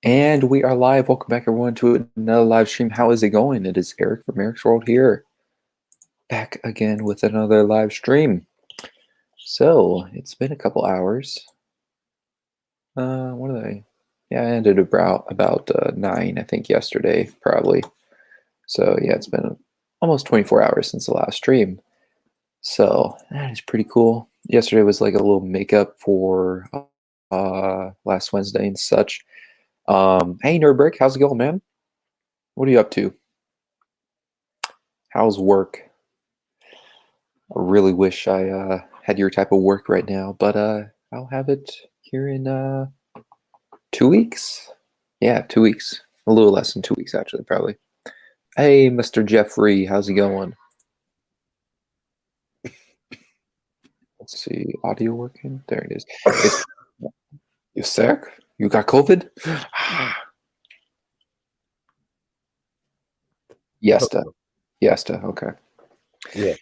And we are live. Welcome back, everyone, to another live stream. How is it going? It is Eric from Eric's World here, back again with another live stream. So it's been a couple hours. What are they? Yeah, I ended about 9, I think, yesterday, probably. So yeah, it's been almost 24 hours since the last stream. So that is pretty cool. Yesterday was like a little makeup for last Wednesday and such. Hey, Nerdbrick, how's it going, man? What are you up to? How's work? I really wish I had your type of work right now, but I'll have it here in 2 weeks. Yeah, 2 weeks. A little less than 2 weeks, actually, probably. Hey, Mr. Jeffrey, how's it going? Let's see, audio working? There it is. You sick? You got COVID? Yesta. Yesta, okay. Yeah.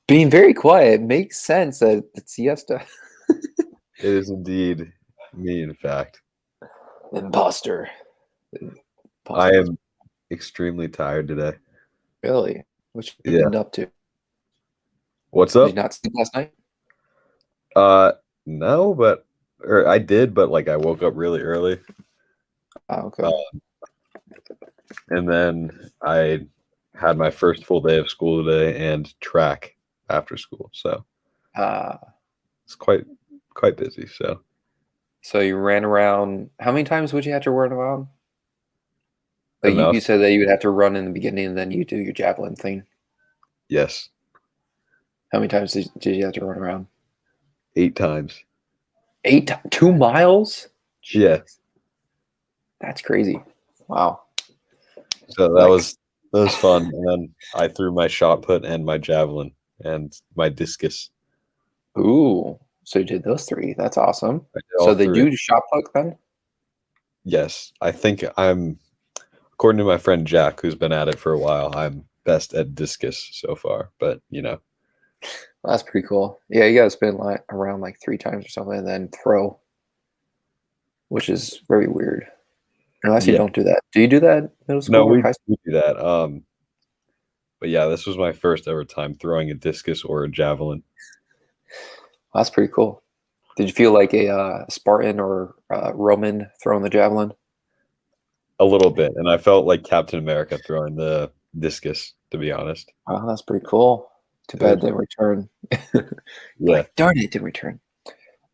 Being very quiet makes sense that it's siesta. It is indeed me, in fact. Imposter. I am extremely tired today. Really? What you Yeah. been up to? What's Did you up? not sleep last night? No, or I did, but like I woke up really early. Oh, okay. And then I had my first full day of school today and track after school. So it's quite busy. So you ran around. How many times would you have to run around? Like you, Enough. you said that you would have to run in the beginning and then you do your javelin thing. Yes. How many times did you have to run around? 8 times. 2 miles? Yeah. That's crazy. Wow. So that was fun. And then I threw my shot put and my javelin and my discus. Ooh. So you did those 3. That's awesome. I did So all they 3. do shot puck then? Yes, I think according to my friend Jack, who's been at it for a while, I'm best at discus so far. But Well, that's pretty cool. Yeah, you gotta spin around like 3 times or something and then throw, which is very weird. Unless you yeah, don't do that. Do you do that in middle school no, or we high school? do that. But yeah, this was my first ever time throwing a discus or a javelin. That's pretty cool. Did you feel like a Spartan or Roman throwing the javelin? A little bit, and I felt like Captain America throwing the discus. To be honest, Oh, that's pretty cool. Too it was, bad they didn't return. yeah, Like, darn it, didn't return.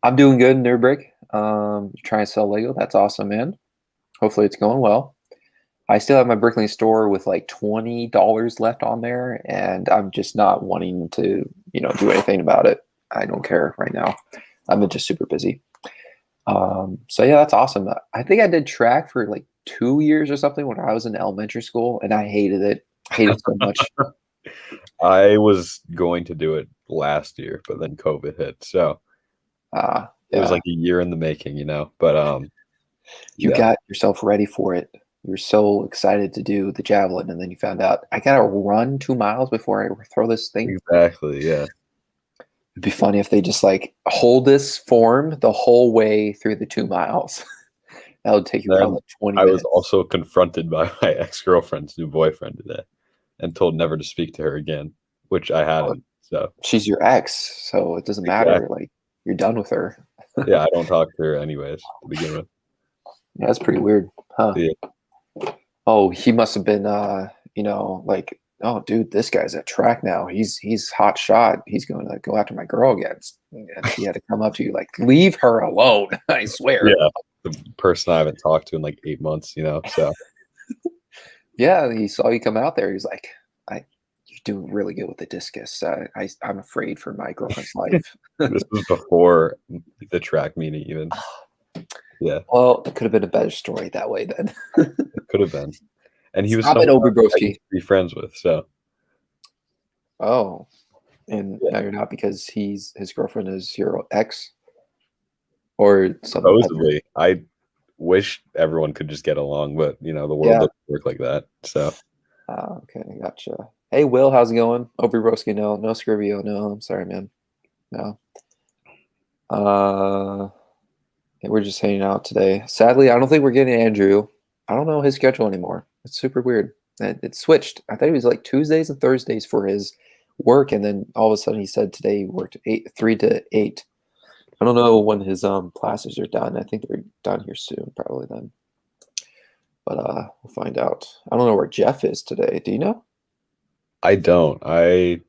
I'm doing good, Nerdbrick. Trying to sell Lego. That's awesome, man. Hopefully it's going well. I still have my Bricklink store with like $20 left on there, and I'm just not wanting to, do anything about it. I don't care right now. I'm just super busy. So yeah, that's awesome. I think I did track for like 2 years or something when I was in elementary school, and I hated it. Hated it so much. I was going to do it last year, but then COVID hit, so it was Yeah, like a year in the making, But you yeah, got yourself ready for it. You were so excited to do the javelin, and then you found out I gotta run 2 miles before I throw this thing. exactly, yeah. It'd be funny if they just like hold this form the whole way through the 2 miles. That would take you Then probably 20 I was minutes. also confronted by my ex-girlfriend's new boyfriend today and told never to speak to her again, which I Well, hadn't. So she's your ex, so it doesn't matter. exactly. Like you're done with her. Yeah, I don't talk to her anyways to begin with. Yeah, that's pretty weird, huh? Yeah. Oh, he must have been like, oh dude, this guy's at track now. He's hot shot. He's going to go after my girl again. And he had to come up to you like, leave her alone. I swear. Yeah. The person I haven't talked to in like 8 months, So Yeah, he saw you come out there. He's like, you're doing really good with the discus. I'm afraid for my girlfriend's life. this was before the track meeting even. Yeah, Well, it could have been a better story that way then. it could have been. And he was Stop someone it, I Obi used Broski. to be friends with. So Oh, and yeah, now you're not because his girlfriend is your ex or some other. supposedly I wish everyone could just get along, but the world Yeah. doesn't work like that. So Okay, gotcha. Hey, Will, how's it going? Obi Broski, no, no Scrivio, no. I'm sorry, man. No. Uh, We're just hanging out today. Sadly, I don't think we're getting Andrew. I don't know his schedule anymore. It's super weird. It switched. I thought it was like Tuesdays and Thursdays for his work, and then all of a sudden he said today he worked 3 to 8. I don't know when his classes are done. I think they're done here soon, probably then. But we'll find out. I don't know where Jeff is today. Do you know? I don't. I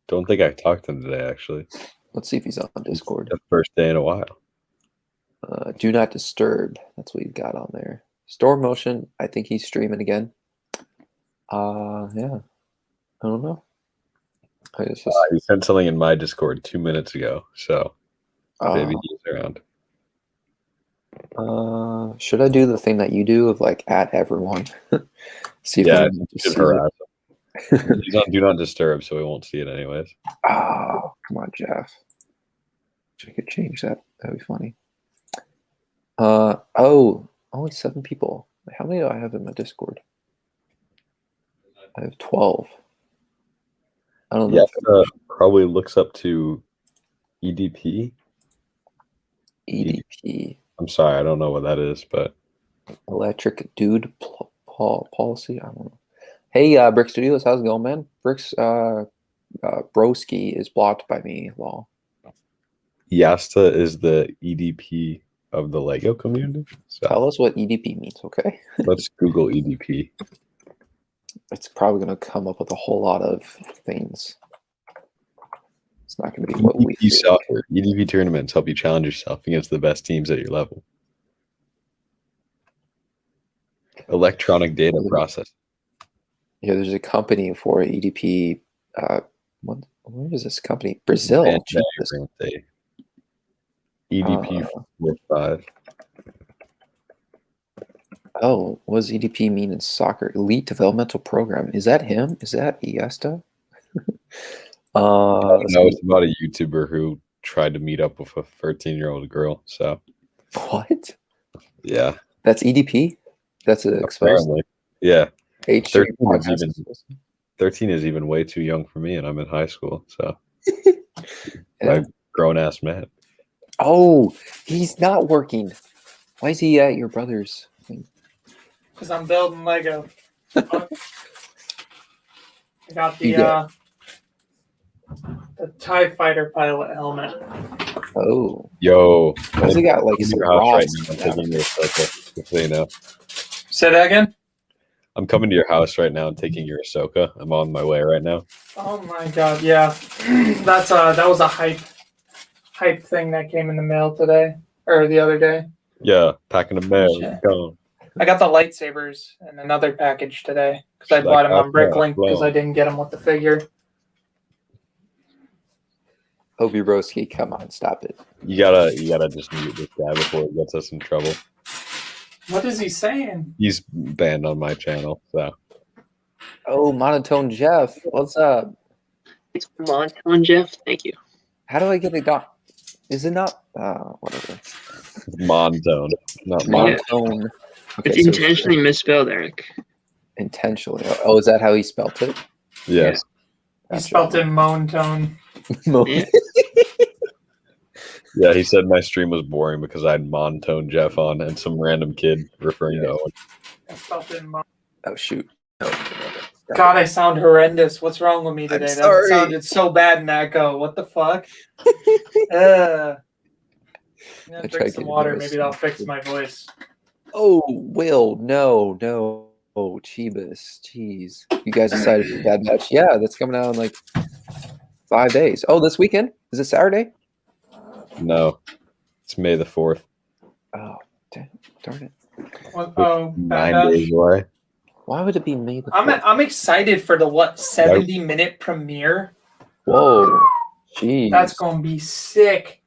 don't think I talked to him today, actually. Let's see if he's on Discord. The first day in a while. Do not disturb. That's what you've got on there. Store motion. I think he's streaming again. Yeah. I don't know. He sent something in my Discord 2 minutes ago, so maybe he's around. Should I do the thing that you do of like add everyone? See if you should harass him. He's on Do Not Disturb, so we won't see it anyways. Oh, come on, Jeff. I could change that. That'd be funny. Only 7 people. How many do I have in my Discord? I have 12. I don't know. Yeah, probably looks up to EDP. EDP. I'm sorry, I don't know what that is, but Electric Dude Policy. I don't know. Hey, Brick Studios, how's it going, man? Brick's Broski is blocked by me. Law. Yasta is the EDP of the Lego community. So tell us what EDP means, okay? Let's Google EDP. It's probably going to come up with a whole lot of things. It's not going to be what we think. Soccer. EDP tournaments help you challenge yourself against the best teams at your level. Electronic data process. Yeah, there's a company for EDP. Where is this company? Brazil. EDP 5. Oh, what does EDP mean in soccer? Elite Developmental Program. Is that him? Is that Iesta? No, it's about a YouTuber who tried to meet up with a 13-year-old girl. So what? Yeah, that's EDP. That's an exposed. Yeah, 13 is even way too young for me, and I'm in high school. So yeah. I'm a grown-ass man. Oh, he's not working. Why is he at your brother's thing? Because I'm building Lego. I got the TIE Fighter pilot helmet. Oh. Yo. What's he got? Like, is it right now, I'm taking your Ahsoka, just so you know. Say that again? I'm coming to your house right now and taking your Ahsoka. I'm on my way right now. Oh my god, yeah. That was a hype thing that came in the mail today. Or the other day. Yeah, packing the mail. Go. I got the lightsabers in another package today. Because I bought them on Bricklink because I didn't get them with the figure. Obi Broski, come on, stop it. You gotta just mute this guy before he gets us in trouble. What is he saying? He's banned on my channel, so. Oh, Monotone Jeff, what's up? It's Monotone Jeff, thank you. How do I get it done? Is it not? Whatever. It's Monotone, not Monotone. Okay, it's intentionally misspelled, Eric. Intentionally. Oh, is that how he spelled it? Yes. He spelled it Moan-tone. Yeah. Yeah, he said my stream was boring because I had Monotone Jeff on and some random kid referring to Owen. I spelled it Moan. Oh, shoot. God, I sound horrendous. What's wrong with me today? I'm sorry. That sounded so bad in echo. What the fuck? Drink some water. Maybe that'll fix my voice. Oh, Will, no. Oh, Chibas. Jeez. You guys decided for Bad Batch? Yeah, that's coming out in like 5 days. Oh, this weekend? Is it Saturday? No. It's May the 4th. Oh, darn it. Oh, 9 days away. Why would it be May the 4th? I'm excited for the 70-minute premiere. Whoa. Jeez. That's going to be sick.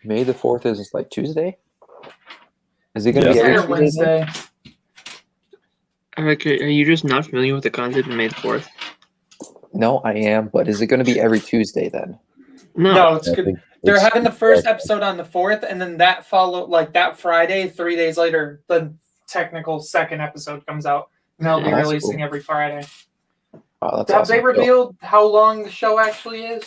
May the 4th is like Tuesday? Is it going to be every Wednesday? Eric, are you just not familiar with the concept of May the 4th? No, I am, but is it going to be every Tuesday then? No, it's good. They're having the first episode on the 4th, and then that that Friday, 3 days later, the technical second episode comes out. And they'll be releasing every Friday. Oh, that's Have awesome. they revealed how long the show actually is?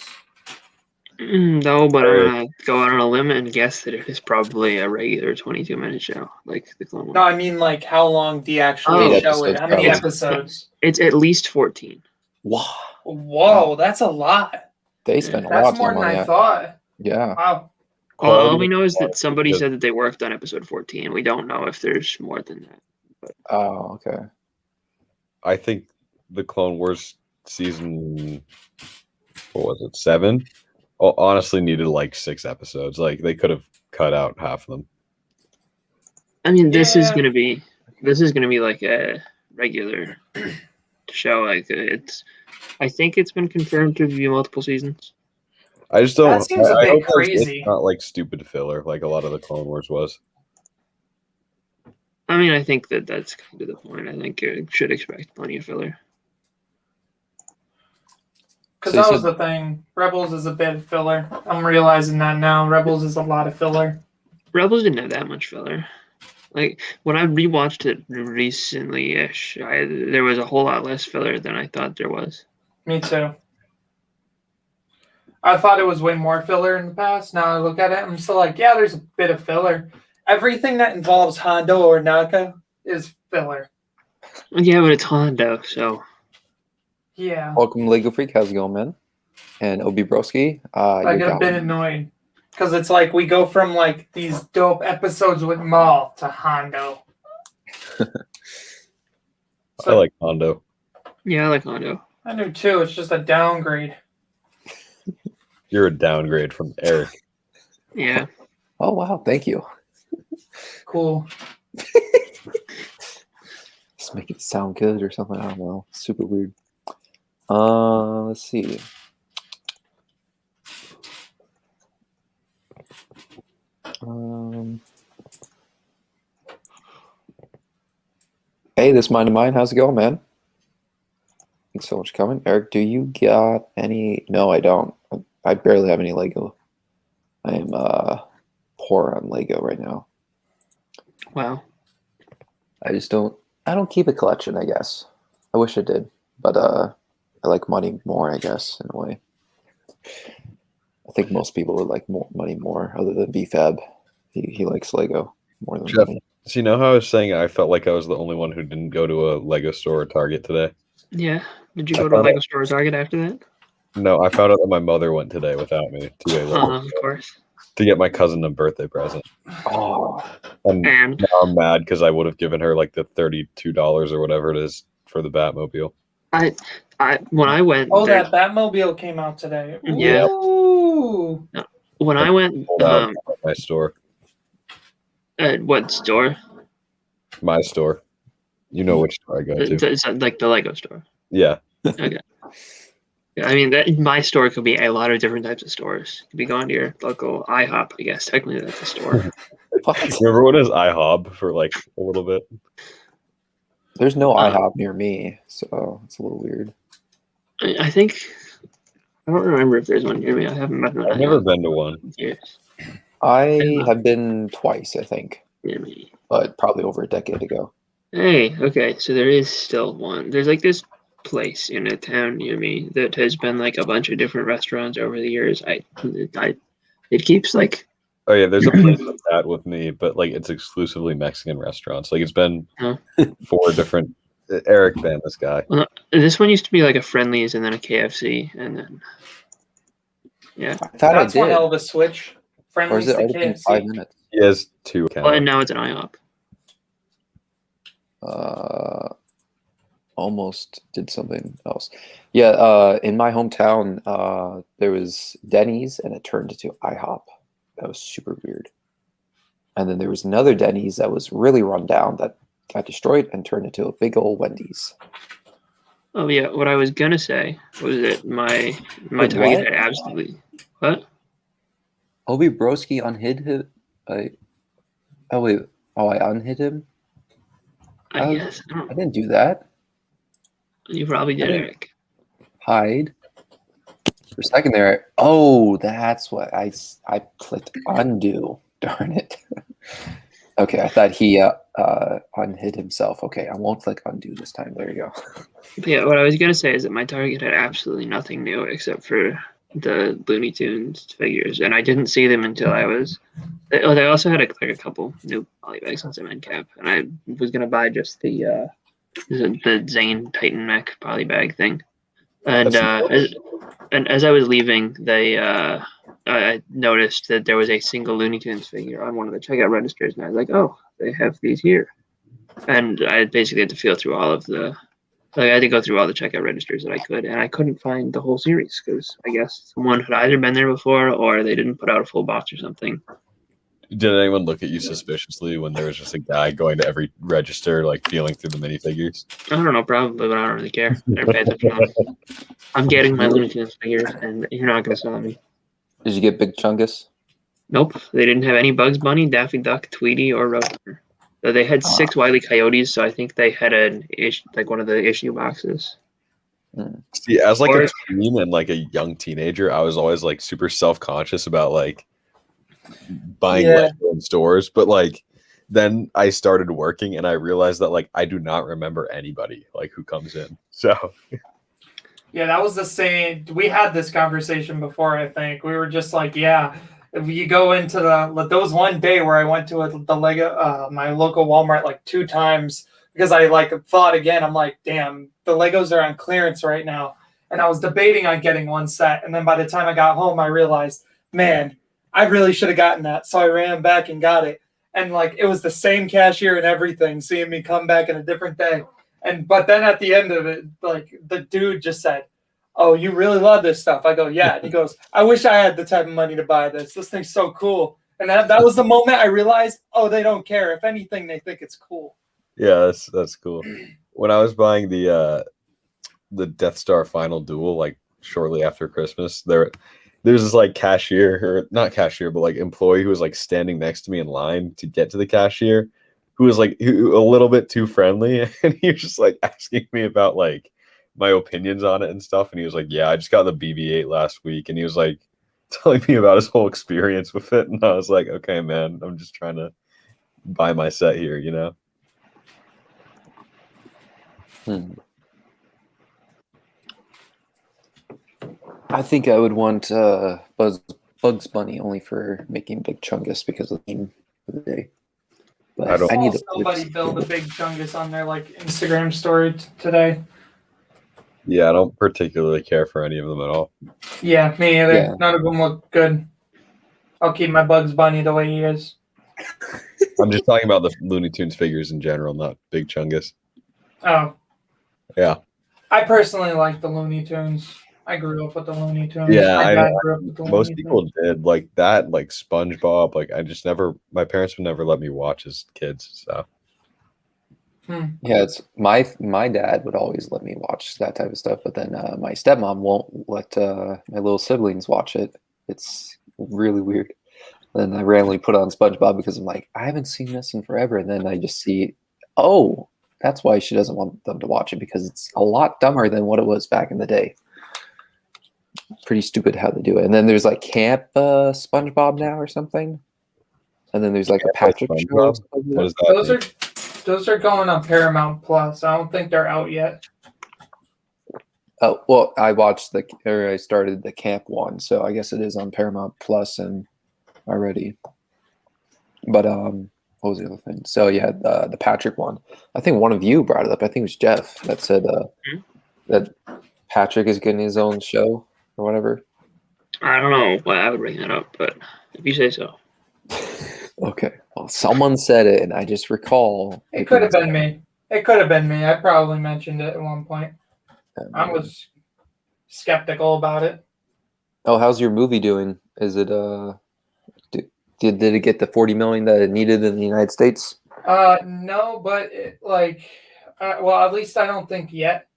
No, but I'm gonna go out on a limb and guess that it is probably a regular 22-minute show, like the Clone Wars. No, I mean like how long do you actually show it? How many episodes? It's at least 14. Wow. Whoa, that's a lot. They spent a lot That's of more time than on I that. thought. Yeah. Wow. All we know is that somebody said that they worked on episode 14. We don't know if there's more than that. But. Oh, okay. I think the Clone Wars season, what was it, 7? Honestly needed like 6 episodes. Like they could have cut out half of them. I mean, this is gonna be like a regular show. Like I think it's been confirmed to be multiple seasons. I just don't. That seems a bit crazy. It's not like stupid filler like a lot of the Clone Wars was. I mean, I think that's kind of the point. I think you should expect plenty of filler. Because that was the thing. Rebels is a bit of filler. I'm realizing that now. Rebels is a lot of filler. Rebels didn't have that much filler. Like when I rewatched it recently-ish, there was a whole lot less filler than I thought there was. Me too. I thought it was way more filler in the past. Now I look at it, I'm still like, yeah, there's a bit of filler. Everything that involves Hondo or Naka is filler. Yeah, but it's Hondo, so. Yeah. Welcome, Lego Freak. How's it going, man? And Obi Broski. I get a bit annoyed because it's like we go from like these dope episodes with Maul to Hondo. I like Hondo. Yeah, I like Hondo. I do too. It's just a downgrade. You're a downgrade from Eric. Yeah. Oh wow, thank you. Cool. Just make it sound good or something. I don't know. Super weird. Let's see. Hey, this Mind of Mine. How's it going, man? Thanks so much for coming. Eric, do you got any? No, I don't. I barely have any Lego. I am poor on Lego right now. Wow. I don't keep a collection, I guess. I wish I did, but I like money more, I guess, in a way. I think most people would like money more, other than BFAB. He likes Lego more than Jeff, money. so you know how I was saying I felt like I was the only one who didn't go to a Lego store or Target today? Yeah. Did you go to a Lego store or Target after that? No, I found out that my mother went today without me Of course. to get my cousin a birthday present. Oh, And And now I'm mad because I would have given her like the $32 or whatever it is for the Batmobile. when I went. Oh, that Batmobile came out today. Yeah. Ooh. When I went, Pulled out at my store. at what store? My store. You know which store I go to. It's like the Lego store. Yeah. Okay. Yeah, I mean, my store could be a lot of different types of stores. You could be going to your local IHOP, I guess. Technically, that's a store. Remember when it was IHOB for like a little bit? there's no IHOP near me, so it's a little weird. I think I don't remember if there's one near me. I haven't been. I've never been to one. Years. I have been twice, I think, Near me. but probably over a decade ago. Hey, okay, so there is still one. There's like this place in a town near me that has been like a bunch of different restaurants over the years. It keeps like. Oh yeah, there's a place like that with me, but like it's exclusively Mexican restaurants. Like it's been 4 different. Eric Van, this guy. Well, this one used to be like a Friendlies and then a KFC and then. Yeah. I thought That's I one did. hell of a switch. Or is Friendlies it to already been KFC. 5 minutes? He has 2 accounts. Well, and now it's an IHOP. Almost did something else. Yeah, in my hometown, there was Denny's and it turned into IHOP. That was super weird. And then there was another Denny's that was really run down that got destroyed and turned into a big old Wendy's. Oh yeah, what I was gonna say was that my Wait, Target what? had absolutely what? Obi Broski unhid him. I unhid him. I guess I I don't, didn't do that. you probably did, Eric. Hide. For a second there. Oh, that's what I clicked undo. Darn it. Okay, I thought he unhid himself. Okay, I won't click undo this time. There you go. But yeah, what I was gonna say is that my Target had absolutely nothing new except for the Looney Tunes figures, and I didn't see them until I was. Oh, they also had a couple new polybags since I'm in cap, and I was gonna buy just the Zane Titan Mech polybag thing, and as I was leaving, I noticed that there was a single Looney Tunes figure on one of the checkout registers, and I was like, oh, they have these here, and I basically had to feel through all of the. I had to go through all the checkout registers that I could, and I couldn't find the whole series because I guess someone had either been there before or they didn't put out a full box or something. Did anyone look at you suspiciously when there was just a guy going to every register, like feeling through the minifigures? I don't know, probably, but I don't really care. Never paid attention to them. I'm getting my Looney Tunes figures, and you're not going to sell me. Did you get Big Chungus? Nope, they didn't have any Bugs Bunny, Daffy Duck, Tweety, or Roadrunner. They had 6 Wile E. Coyotes, so I think they had one of the issue boxes. See, as like a teen and like a young teenager, I was always like super self-conscious about like buying Lego in stores, but like then I started working and I realized that like I do not remember anybody like who comes in. So yeah, that was the same. We had this conversation before. I think we were just like, yeah. If you go into there was one day where I went to the Lego, my local Walmart like 2 times because I like thought again, I'm like, damn, the Legos are on clearance right now. And I was debating on getting one set. And then by the time I got home, I realized, man, I really should have gotten that. So I ran back and got it. And like, it was the same cashier and everything, seeing me come back in a different day. But then at the end of it, like the dude just said, oh, you really love this stuff? I go, yeah. And he goes, I wish I had the type of money to buy this. This thing's so cool. And that was the moment I realized, oh, they don't care. If anything, they think it's cool. Yeah, that's cool. When I was buying the Death Star Final Duel, like shortly after Christmas, there's this like cashier, or not cashier, but like employee who was like standing next to me in line to get to the cashier, who was like a little bit too friendly, and he was just like asking me about like my opinions on it and stuff, and he was like, yeah, I just got the BB-8 last week, and he was like telling me about his whole experience with it, and I was like, okay, man, I'm just trying to buy my set here, you know. I think I would want Bugs Bunny only for making Big Chungus because of the theme of the day. But I need somebody build a Big Chungus on their like Instagram story today. Yeah, I don't particularly care for any of them at all. Yeah, me either. Yeah. None of them look good. I'll keep my Bugs Bunny the way he is. I'm just talking about the Looney Tunes figures in general, not Big Chungus. Oh. Yeah. I personally like the Looney Tunes. I grew up with the Looney Tunes. Yeah, I know. Most people did. Like that, like SpongeBob. Like I just never, my parents would never let me watch as kids. So. Yeah, it's my dad would always let me watch that type of stuff, but then my stepmom won't let my little siblings watch it. It's really weird. Then I randomly put on SpongeBob because I'm like, I haven't seen this in forever, and then I just see, oh, that's why she doesn't want them to watch it, because it's a lot dumber than what it was back in the day. Pretty stupid how they do it. And then there's like Camp SpongeBob now or something, and then there's like a Patrick show. What is that? Those are going on Paramount Plus. I don't think they're out yet. Oh well, I started the Camp one, so I guess it is on Paramount Plus and already. But what was the other thing? So yeah, the Patrick one. I think one of you brought it up. I think it was Jeff that said that Patrick is getting his own show or whatever. I don't know why I would bring that up, but if you say so. Okay. Well, someone said it, and I just recall. It could have been me. It could have been me. I probably mentioned it at one point. I was skeptical about it. Oh, how's your movie doing? Is it did it get the 40 million that it needed in the United States? No, but well, at least I don't think yet.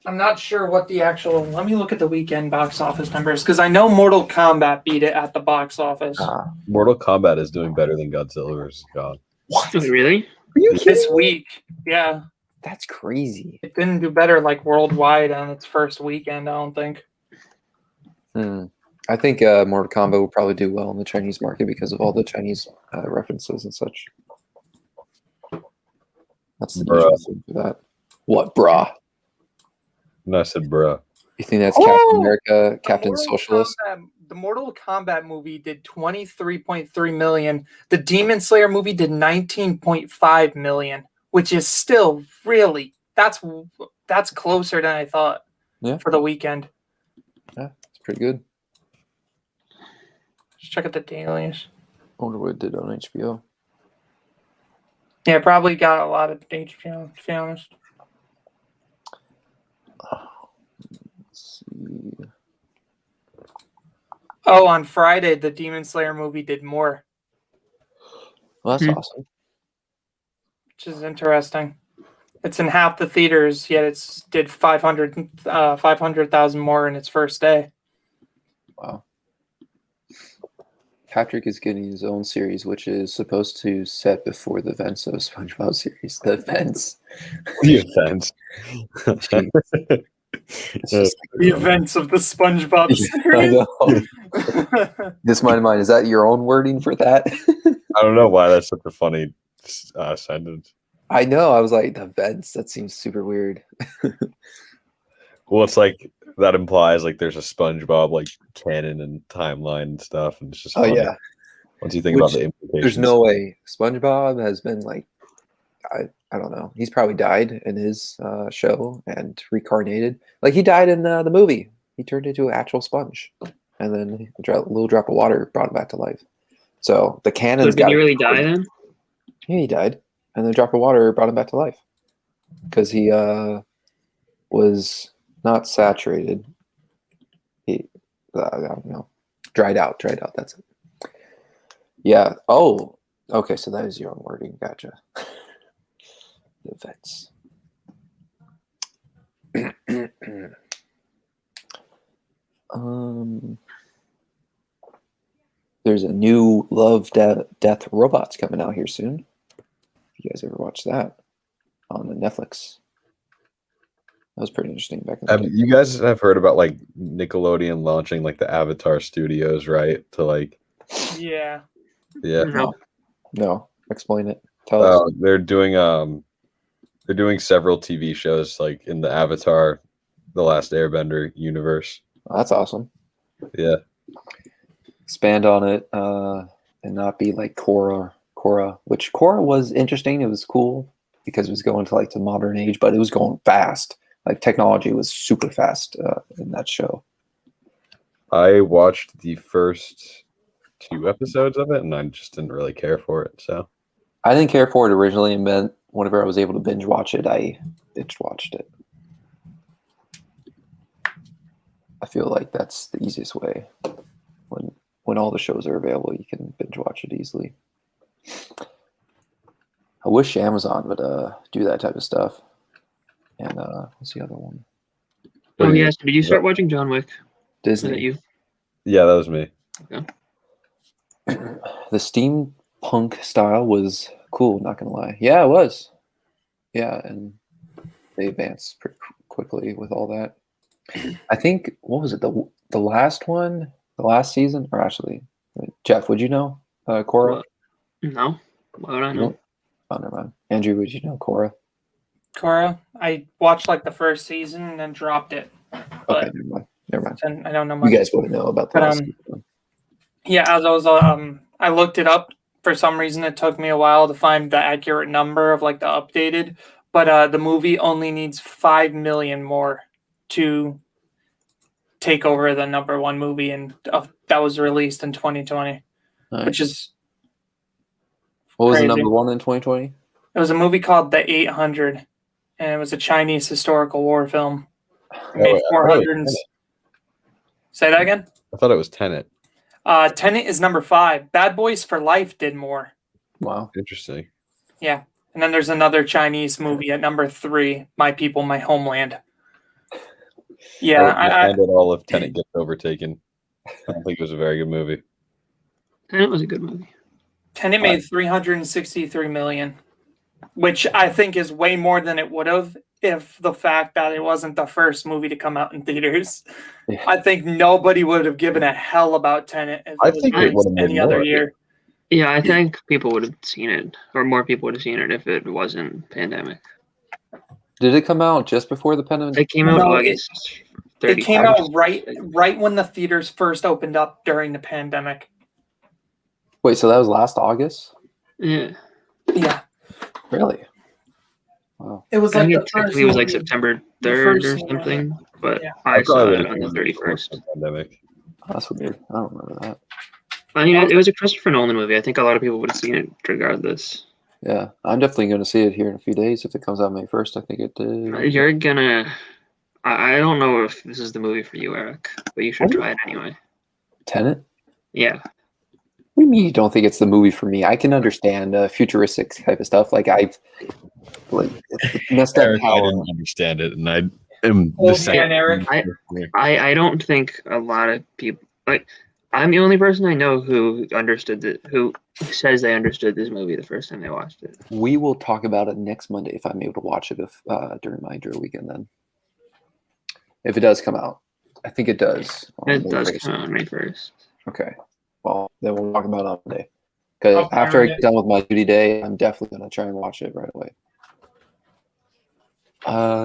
I'm not sure what the actual. Let me look at the weekend box office numbers, because I know Mortal Kombat beat it at the box office. Mortal Kombat is doing better than Godzilla vs. God. What? Really? Are you kidding? This week? Yeah. That's crazy. It didn't do better like worldwide on its first weekend, I don't think. I think Mortal Kombat will probably do well in the Chinese market because of all the Chinese references and such. That's the usual thing for that. What, brah? No, I said bruh. You think that's Captain Oh! America, Captain Socialist? The Mortal Kombat movie did 23.3 million. The Demon Slayer movie did 19.5 million, which is still really that's closer than I thought. Yeah. For the weekend. Yeah, it's pretty good. Just check out the dailies. I wonder what it did on HBO. Yeah, probably got a lot of HBO, to be honest. Let's see. Oh, on Friday, the Demon Slayer movie did more, Well, that's Hmm. awesome. which is interesting. It's in half the theaters, yet it's did 500,000 more in its first day. Wow. Patrick is getting his own series, which is supposed to set before the events of SpongeBob series. The events. The offense. Jeez. It's just The events of the SpongeBob I series. know. This mind of mine, is that your own wording for that? I don't know why that's such a funny sentence. I know. I was like, the events. That seems super weird. Well, it's like that implies like there's a SpongeBob like canon and timeline and stuff, and it's just Oh funny yeah. once you think about Which the implications. There's no way SpongeBob has been like, I don't know. He's probably died in his show and reincarnated. Like he died in the movie. He turned into an actual sponge, and then a little drop of water brought him back to life. So the So canon's did got. he really die then? Yeah, he died, and then a drop of water brought him back to life because he was not saturated. He, I don't know, dried out. That's it. Yeah. Oh, okay. So that is your own wording. Gotcha. The events. There's a new Love, Death, Robots coming out here soon. If you guys ever watched that on the Netflix, that was pretty interesting back in the day. You guys have heard about like Nickelodeon launching like the Avatar Studios, right? To like, Yeah. yeah, No. No, explain it. Tell us. they're doing several TV shows like in the Avatar, The Last Airbender universe. Oh, that's awesome. Yeah, Expand on it and not be like Korra, which Korra was interesting. It was cool because it was going to like the modern age, but it was going fast. Like technology was super fast in that show. I watched the first 2 episodes of it, and I just didn't really care for it. So I didn't care for it originally, and then whenever I was able to binge watch it, I binge watched it. I feel like that's the easiest way. When all the shows are available, you can binge watch it easily. I wish Amazon would do that type of stuff. And what's the other one? Oh yes. Did you start watching John Wick? Was that Disney. you? yeah, that was me. The steampunk style was cool, not gonna lie. Yeah, it was. Yeah, and they advanced pretty quickly with all that. I think, what was it, the last one, the last season, or actually, Jeff, would you know Korra? What? No. Why would I know? Nope. Oh, never mind. Andrew, would you know Korra? Korra. I watched like the first season and then dropped it. Okay, But never mind. then I don't know much. You guys wouldn't know about the But, last season. Yeah, as I was I looked it up. For some reason it took me a while to find the accurate number of like the updated, but the movie only needs 5 million more to take over the number one movie and that was released in 2020, Nice. which is What was the crazy. number one in 2020? It was a movie called The 800 and it was a Chinese historical war film. It made 400 and... Say that again? I thought it was Tenet. Tenet is number 5. Bad Boys for Life did more. Wow. Interesting. Yeah. And then there's another Chinese movie at number 3, My People, My Homeland. Yeah. I find it all if Tenet gets overtaken. I don't think it was a very good movie. Tenet was a good movie. Tenet made 363 million, which I think is way more than it would have if the fact that it wasn't the first movie to come out in theaters. Yeah. I think nobody would have given a hell about Tenet if I it was think it released would have been any other more. year. Yeah, I think people would have seen it, or more people would have seen it if it wasn't pandemic. Did it come out just before the pandemic? It came out No, August It came 35. out right when the theaters first opened up during the pandemic. Wait, so that was last August? Yeah. Yeah, Really? Wow. it was I like think the it first technically was like movie. September the 3rd first or scene, something, but Yeah. I saw probably it on the would've been before 31st. the pandemic. Oh, that's weird. I don't remember that. I mean, it was a Christopher Nolan movie. I think a lot of people would have seen it regardless. Yeah, I'm definitely going to see it here in a few days if it comes out May 1st. I think it did. You're gonna. I don't know if this is the movie for you, Eric, but you should Oh. try it anyway. Tenet? Yeah. What do you mean you don't think it's the movie for me? I can understand futuristic type of stuff. Like I've it's messed up Eric, I power. didn't understand it, and I am Old the same. man Eric. I don't think a lot of people like. I'm the only person I know who who says they understood this movie the first time they watched it. We will talk about it next Monday if I'm able to watch it during my Drew weekend. Then, if it does come out, I think it does. on It May does 1st. come out on May 1st. Okay. Well, then we'll talk about it on Monday. Because I'll after I parent get it. done with my duty day, I'm definitely going to try and watch it right away.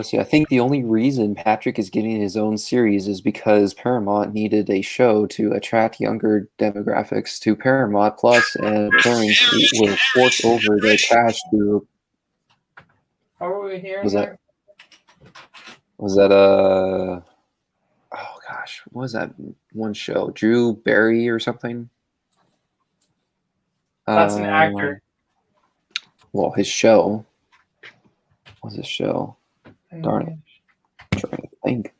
See, I think the only reason Patrick is getting his own series is because Paramount needed a show to attract younger demographics to Paramount Plus, and parents will fork over their cash to. How are we hearing Was that- there? Was that Oh gosh, what was that one show? Drew Barry or something? That's an actor. Well, his show. What was his show? Darn it. I'm trying to think.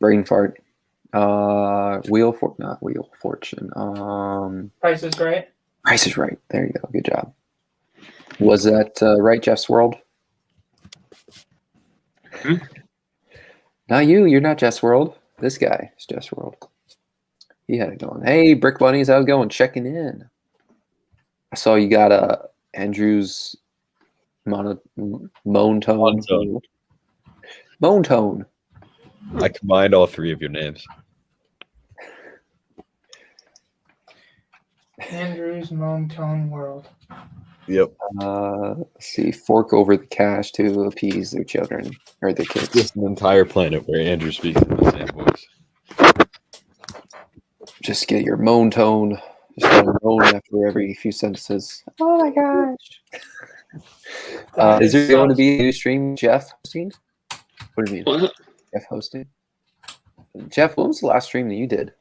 Brain fart. Not Wheel of Fortune. Price is Right. Price is Right. There you go. Good job. Was that right, Jeff's World? Hmm? Not you. You're not Jeff's World. This guy is Jeff's World. He had it going. Hey, Brick Bunnies, how's it going? Checking in. I saw you got Andrew's moan tone. Monotone. Moan tone. I combined all three of your names. Andrew's Montone World. Yep. Let's see. Fork over the cash to appease their children or their kids. Just an entire planet where Andrew speaks in the same voice. Just get your moan tone. Just gotta moan after every few sentences. Oh my gosh. Is there going to be a new stream, Jeff hosting? What do you mean? What? Jeff hosting? Jeff, what was the last stream that you did?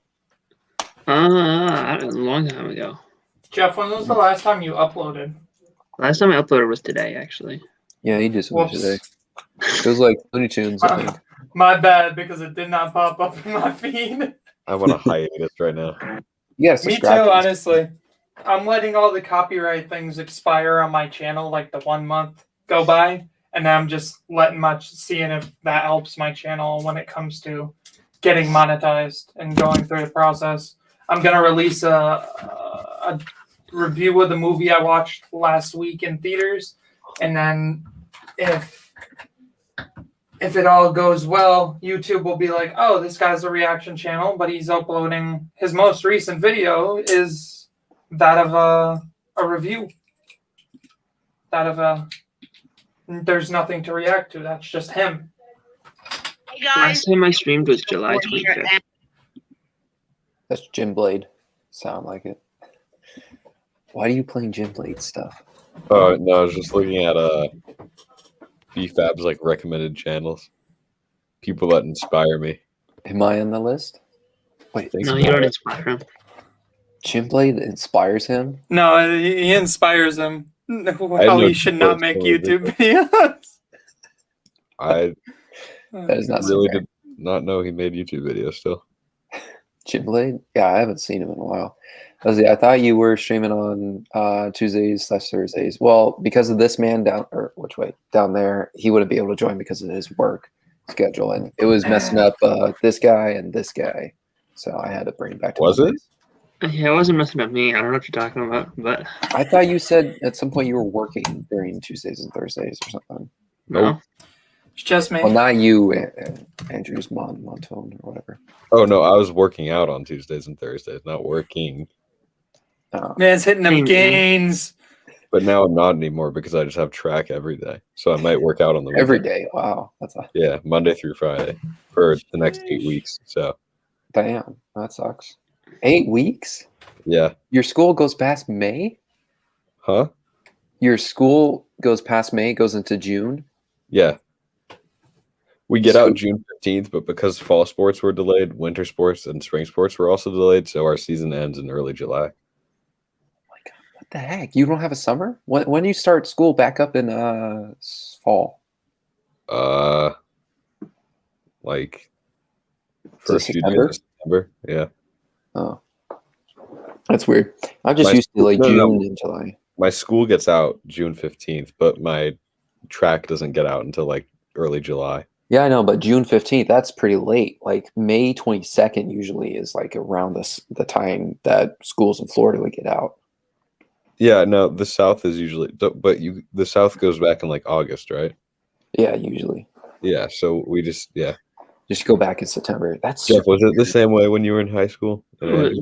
A long time ago. Jeff, when was the last time you uploaded? Last time I uploaded was today, actually. Yeah, you did something Whoops. today. It was like Looney Tunes, I think. My bad, because it did not pop up in my feed. I want to hiatus right now. You gotta Me too, subscribe. to this. honestly. I'm letting all the copyright things expire on my channel, like the 1 month go by, and I'm just seeing if that helps my channel when it comes to getting monetized and going through the process. I'm gonna release a review of the movie I watched last week in theaters, and then if it all goes well, YouTube will be like, "Oh, this guy's a reaction channel, but he's uploading his most recent video is that of a review. There's nothing to react to. That's just him." Hey guys, Last time I streamed was July we're here 25th. That's Jim Blade. Sound like it. Why are you playing Jim Blade stuff? Oh no, I was just looking at BFAB's like recommended channels. People that inspire me. Am I on the list? Wait, Thanks, No, man. you don't inspire him. Jim Blade inspires him? No, he inspires him. How no he should not make YouTube videos. I That is not really fair. did not know he made YouTube videos still. Jim Blade? Yeah, I haven't seen him in a while. I thought you were streaming on Tuesdays/Thursdays. Well, because of this man down there, he wouldn't be able to join because of his work schedule, and it was messing up this guy and this guy. So I had to bring it back to Was it? Mondays. Yeah, it wasn't messing up me. I don't know what you're talking about, but I thought you said at some point you were working during Tuesdays and Thursdays or something. no. It's just me. Well, not you, Andrew's Montone or whatever. Oh no, I was working out on Tuesdays and Thursdays, not working. Man's hitting them Same, gains. But now I'm not anymore because I just have track every day. So I might work out on the Every weekend. day. Wow, that's a Yeah, Monday through Friday for the next 8 weeks. So damn. That sucks. 8 weeks? yeah, Your school goes past May? huh? Your school goes past May, goes into June? Yeah. We get So- out June 15th, but because fall sports were delayed, winter sports and spring sports were also delayed, so our season ends in early July. What the heck? You don't have a summer? When do you start school back up in fall? Like So first few days September? of September. Yeah. Oh, that's weird. I'm just My used to school- like no, June no. and July. My school gets out June 15th, but my track doesn't get out until like early July. Yeah, I know, but June 15th, that's pretty late. Like May 22nd usually is like around the time that schools in Florida would get out. Yeah, no, the South is usually, but the South goes back in like August, right? Yeah, usually. Yeah, so we just, yeah. Just go back in September. That's Jeff, was it the same way when you were in high school? What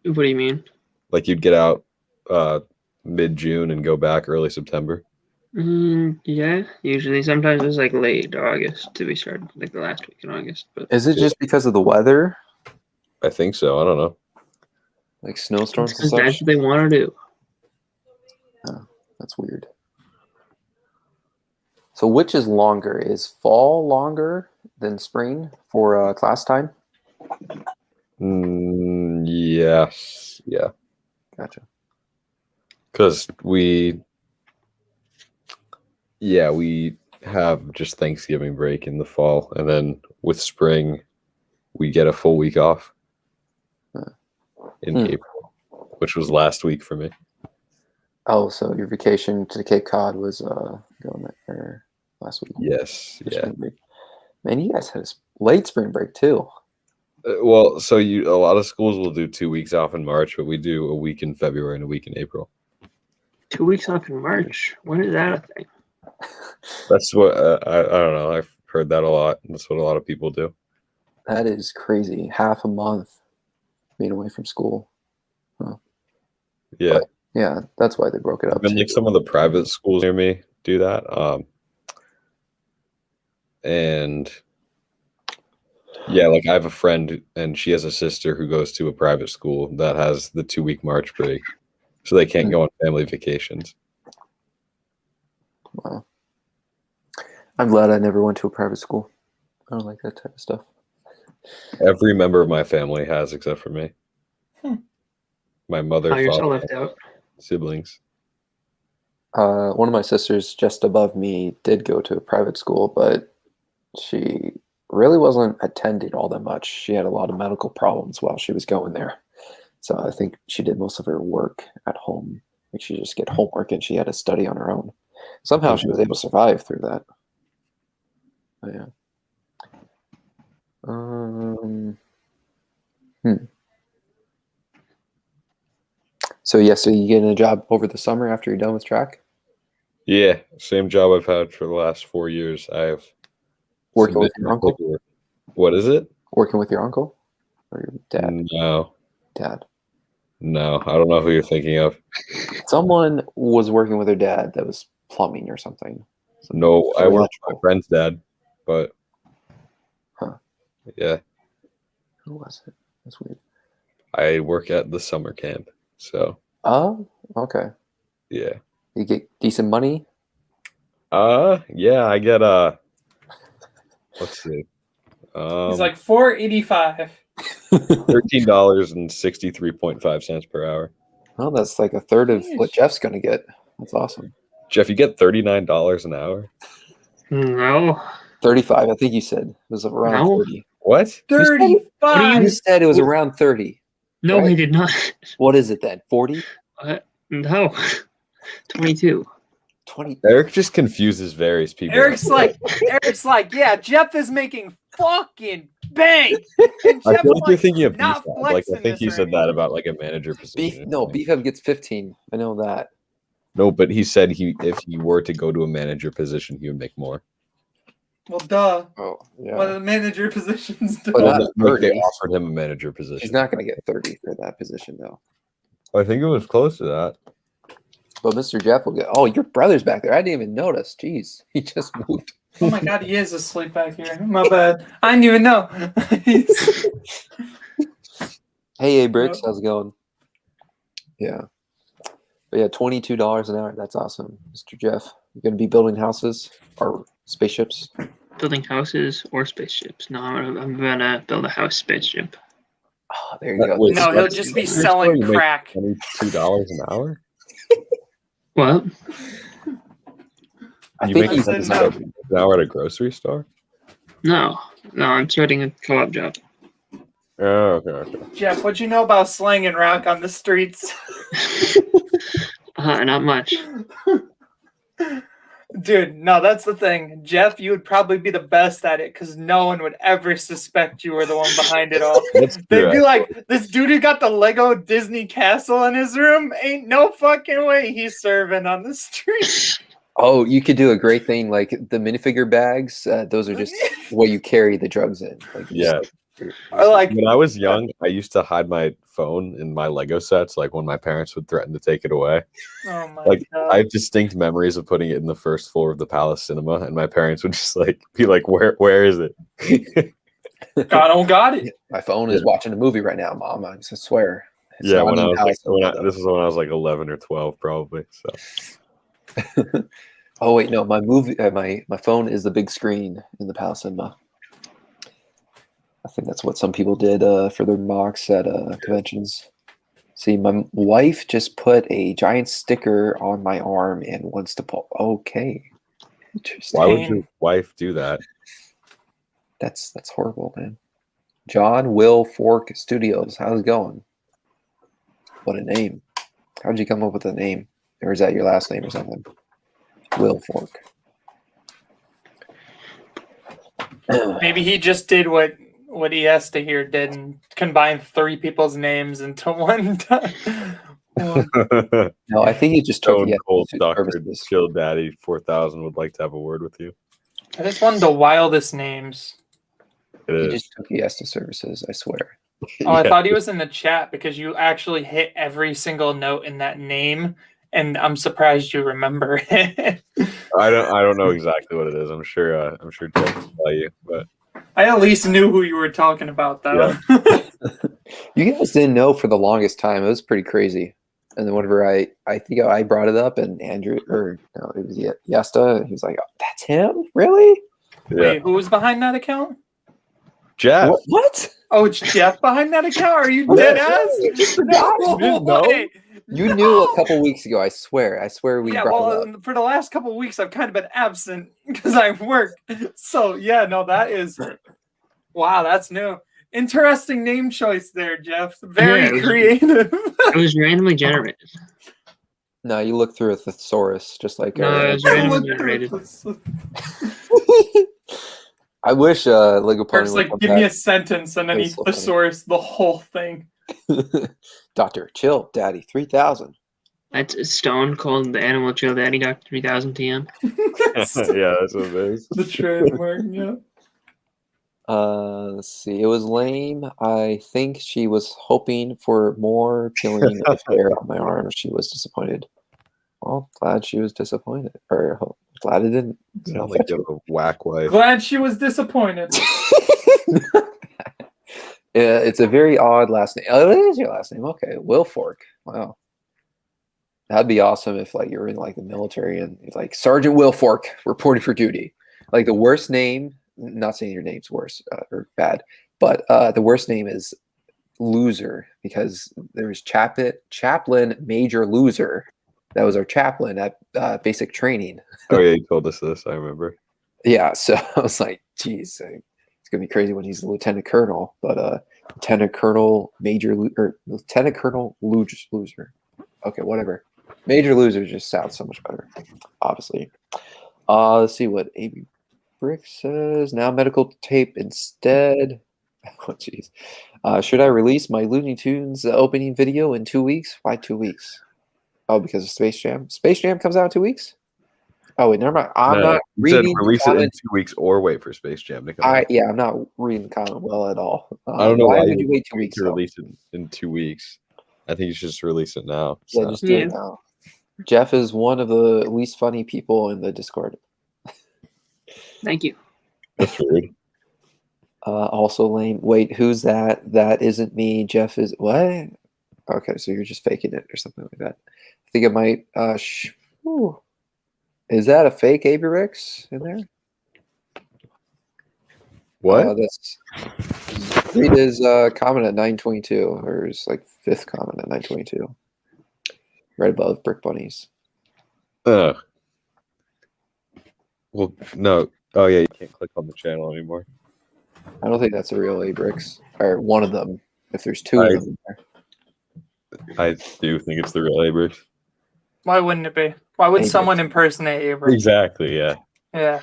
do you mean? Like you'd get out mid-June and go back early September? Yeah, usually. Sometimes it's like late August to be started, like the last week in August. But Is it just because of the weather? I think so. I don't know. Like snowstorms and because that's such? what they want to do. That's weird. So which is longer? Is fall longer than spring for class time? Yes. Yeah. Gotcha. Because we have just Thanksgiving break in the fall, and then with spring, we get a full week off in April, which was last week for me. Oh, so your vacation to Cape Cod was going there last week. Yes, for yeah. spring break. Man, you guys had a late spring break too. Well, so a lot of schools will do 2 weeks off in March, but we do a week in February and a week in April. 2 weeks off in March. When is that a thing? That's what I don't know. I've heard that a lot. That's what a lot of people do. That is crazy. Half a month being away from school. Yeah. Yeah, that's why they broke it up. Even too. like some of the private schools near me do that. And yeah, like I have a friend and she has a sister who goes to a private school that has the 2 week March break. So they can't go on family vacations. Wow. I'm glad I never went to a private school. I don't like that type of stuff. Every member of my family has except for me. My mother, Oh, you're so father, left out. siblings. One of my sisters just above me did go to a private school, but she really wasn't attended all that much. She had a lot of medical problems while she was going there. So I think she did most of her work at home. Like she just get homework and she had to study on her own. Somehow she was able to survive through that. But yeah. So you getting a job over the summer after you're done with track? Yeah, same job I've had for the last 4 years. I have Working with submitted your my uncle? paperwork. What is it? Working with your uncle or your dad? Dad. No, I don't know who you're thinking of. Someone was working with their dad that was plumbing or something. No, I work with my Electrical. friend's dad, but Huh. yeah, Who was it? That's weird. I work at the summer camp. So Oh, okay. yeah. You get decent money? Yeah, I get let's see. He's like 485. $13.63.5 per hour. Well, that's like a third of what Yeesh. Jeff's gonna get. That's awesome. Jeff, you get $39 an hour? No. 35, I think you said. It was around No. 30. What? 35. You said it was around 30. No, Right. he did not. What is it then? 40? No. 22. 20? Eric just confuses various people. Eric's like, yeah, Jeff is making fucking bank. And I Jeff's feel like you're thinking of not beef. Like I flexing think this you or said that anything. about like a manager position. Beefhead gets 15. I know that. No, but he said if he were to go to a manager position, he would make more. Well, duh. Oh, yeah. What do the manager positions do? But not Like they 30. offered him a manager position. He's not going to get 30 for that position, though. I think it was close to that. But Mr. Jeff will go. Oh, your brother's back there. I didn't even notice. Jeez, he just moved. Oh my god, he is asleep back here. My bad. I didn't even know. He's- Hey, Bricks, how's it going? Yeah. But yeah, $22 an hour. That's awesome, Mr. Jeff. You're gonna be building houses or spaceships? Building houses or spaceships. No, I'm gonna build a house spaceship. Oh, there you go. Wait, no, he'll just be selling You make crack. $22 an hour? What? I You think make he's said an hour at a grocery store? No, I'm starting a co-op job. Oh, okay. Jeff, what'd you know about slanging rock on the streets? Not much. Dude, no, that's the thing. Jeff, you would probably be the best at it because no one would ever suspect you were the one behind it all. That's They'd true. be like, this dude who got the Lego Disney castle in his room, ain't no fucking way he's serving on the street. Oh, you could do a great thing like the minifigure bags. Those are just what you carry the drugs in. Like, you Yeah. just- Or like, When I was young, I used to hide my phone in my Lego sets, like when my parents would threaten to take it away. oh my Like, god. I have distinct memories of putting it in the first floor of the Palace Cinema, and my parents would just like be like, "Where is it?" I don't got it. My phone is watching a movie right now, Mom. I just swear. It's Yeah, not when in I the was like, house, though. this is when I was like 11 or 12, probably. So Oh wait, no, my movie, my phone is the big screen in the Palace Cinema. I think that's what some people did for their mocks at conventions. See, my wife just put a giant sticker on my arm and wants to pull. Okay, interesting. why would your wife do that? That's horrible, man. John Will Fork Studios. How's it going? What a name. How'd you come up with a name? Or is that your last name or something? Will Fork. Maybe he just did what ES to here did and combined three people's names into one. One. No, I think he just took Stone Cold to Doctor services. Chill Daddy 4000 would like to have a word with you. That is one of the wildest names. It He is. just took yes to services, I swear. Oh, I Yeah. thought he was in the chat because you actually hit every single note in that name, and I'm surprised you remember it. I don't know exactly what it is. I'm sure Jeff will tell you, but I at least knew who you were talking about, though. You guys didn't know for the longest time. It was pretty crazy. And then whenever I think I brought it up, and Andrew, or no, it was Yesta, he was like, oh, "That's him, really? yeah. Wait, who was behind that account? Jeff. What? Oh, it's Jeff behind that account? Are you Yeah. dead ass? You just forgot. No You didn't know? way. You knew a couple weeks ago. I swear. I swear we Yeah, brought it well, up. for the last couple of weeks, I've kind of been absent because I've worked. So, yeah, no, that is... Wow, that's new. Interesting name choice there, Jeff. Very Yeah, it was- creative. It was randomly generated. No, you look through a thesaurus, just like. No, it was randomly generated. I wish Lego Pony First, would like, come give me a back. sentence underneath so the funny. source, the whole thing. Dr. Chill Daddy 3000. That's Stone Cold the Animal Chill Daddy Doctor 3000 TM. Yeah, that's what it is. The trademark, yeah. Let's see. It was lame. I think she was hoping for more peeling of hair on my arm. She was disappointed. Well, glad she was disappointed. Or glad it didn't. Sound like you have a whack wife. Glad she was disappointed. Yeah, it's a very odd last name. Oh, it is your last name. Okay, Will Fork. Wow, that'd be awesome if like you're in like the military and it's like Sergeant Will Fork reporting for duty. Like the worst name. Not saying your name's worse or bad, but the worst name is Loser because there's Chaplain Major Loser. That was our chaplain at basic training. Oh yeah, you told us this. I remember. Yeah, so I was like, geez, it's gonna be crazy when he's a lieutenant colonel, but Lieutenant Colonel Major or Lieutenant Colonel Loser. Okay, whatever. Major Loser just sounds so much better, obviously. Let's see what AB Brick says. Now medical tape instead. Oh jeez. Should I release my Looney Tunes opening video in 2 weeks? Why 2 weeks? Oh, because of Space Jam. Space Jam comes out in 2 weeks. Oh wait, never mind. I'm No, not you said reading. release it in comments. 2 weeks or wait for Space Jam to come out. I'm not reading the comment well at all. I don't know why would you wait 2 weeks? to though? release it in 2 weeks. I think you should just release it now. Yeah, So. just do Yeah. it now. Jeff is one of the least funny people in the Discord. Thank you. That's rude. Also lame. Wait, who's that? That isn't me. Jeff is what? Okay, so you're just faking it or something like that. I think it might. Ooh. Is that a fake Abrix in there? What? That's read his comment at 922, or his like fifth comment at 922. Right above Brick Bunnies. Well, no. Oh yeah, you can't click on the channel anymore. I don't think that's a real Abrix, or one of them. If there's two of them there. I do think it's the real Abrix. Why wouldn't it be? Why would Abrix. someone impersonate Abrams? Exactly. Yeah. Yeah.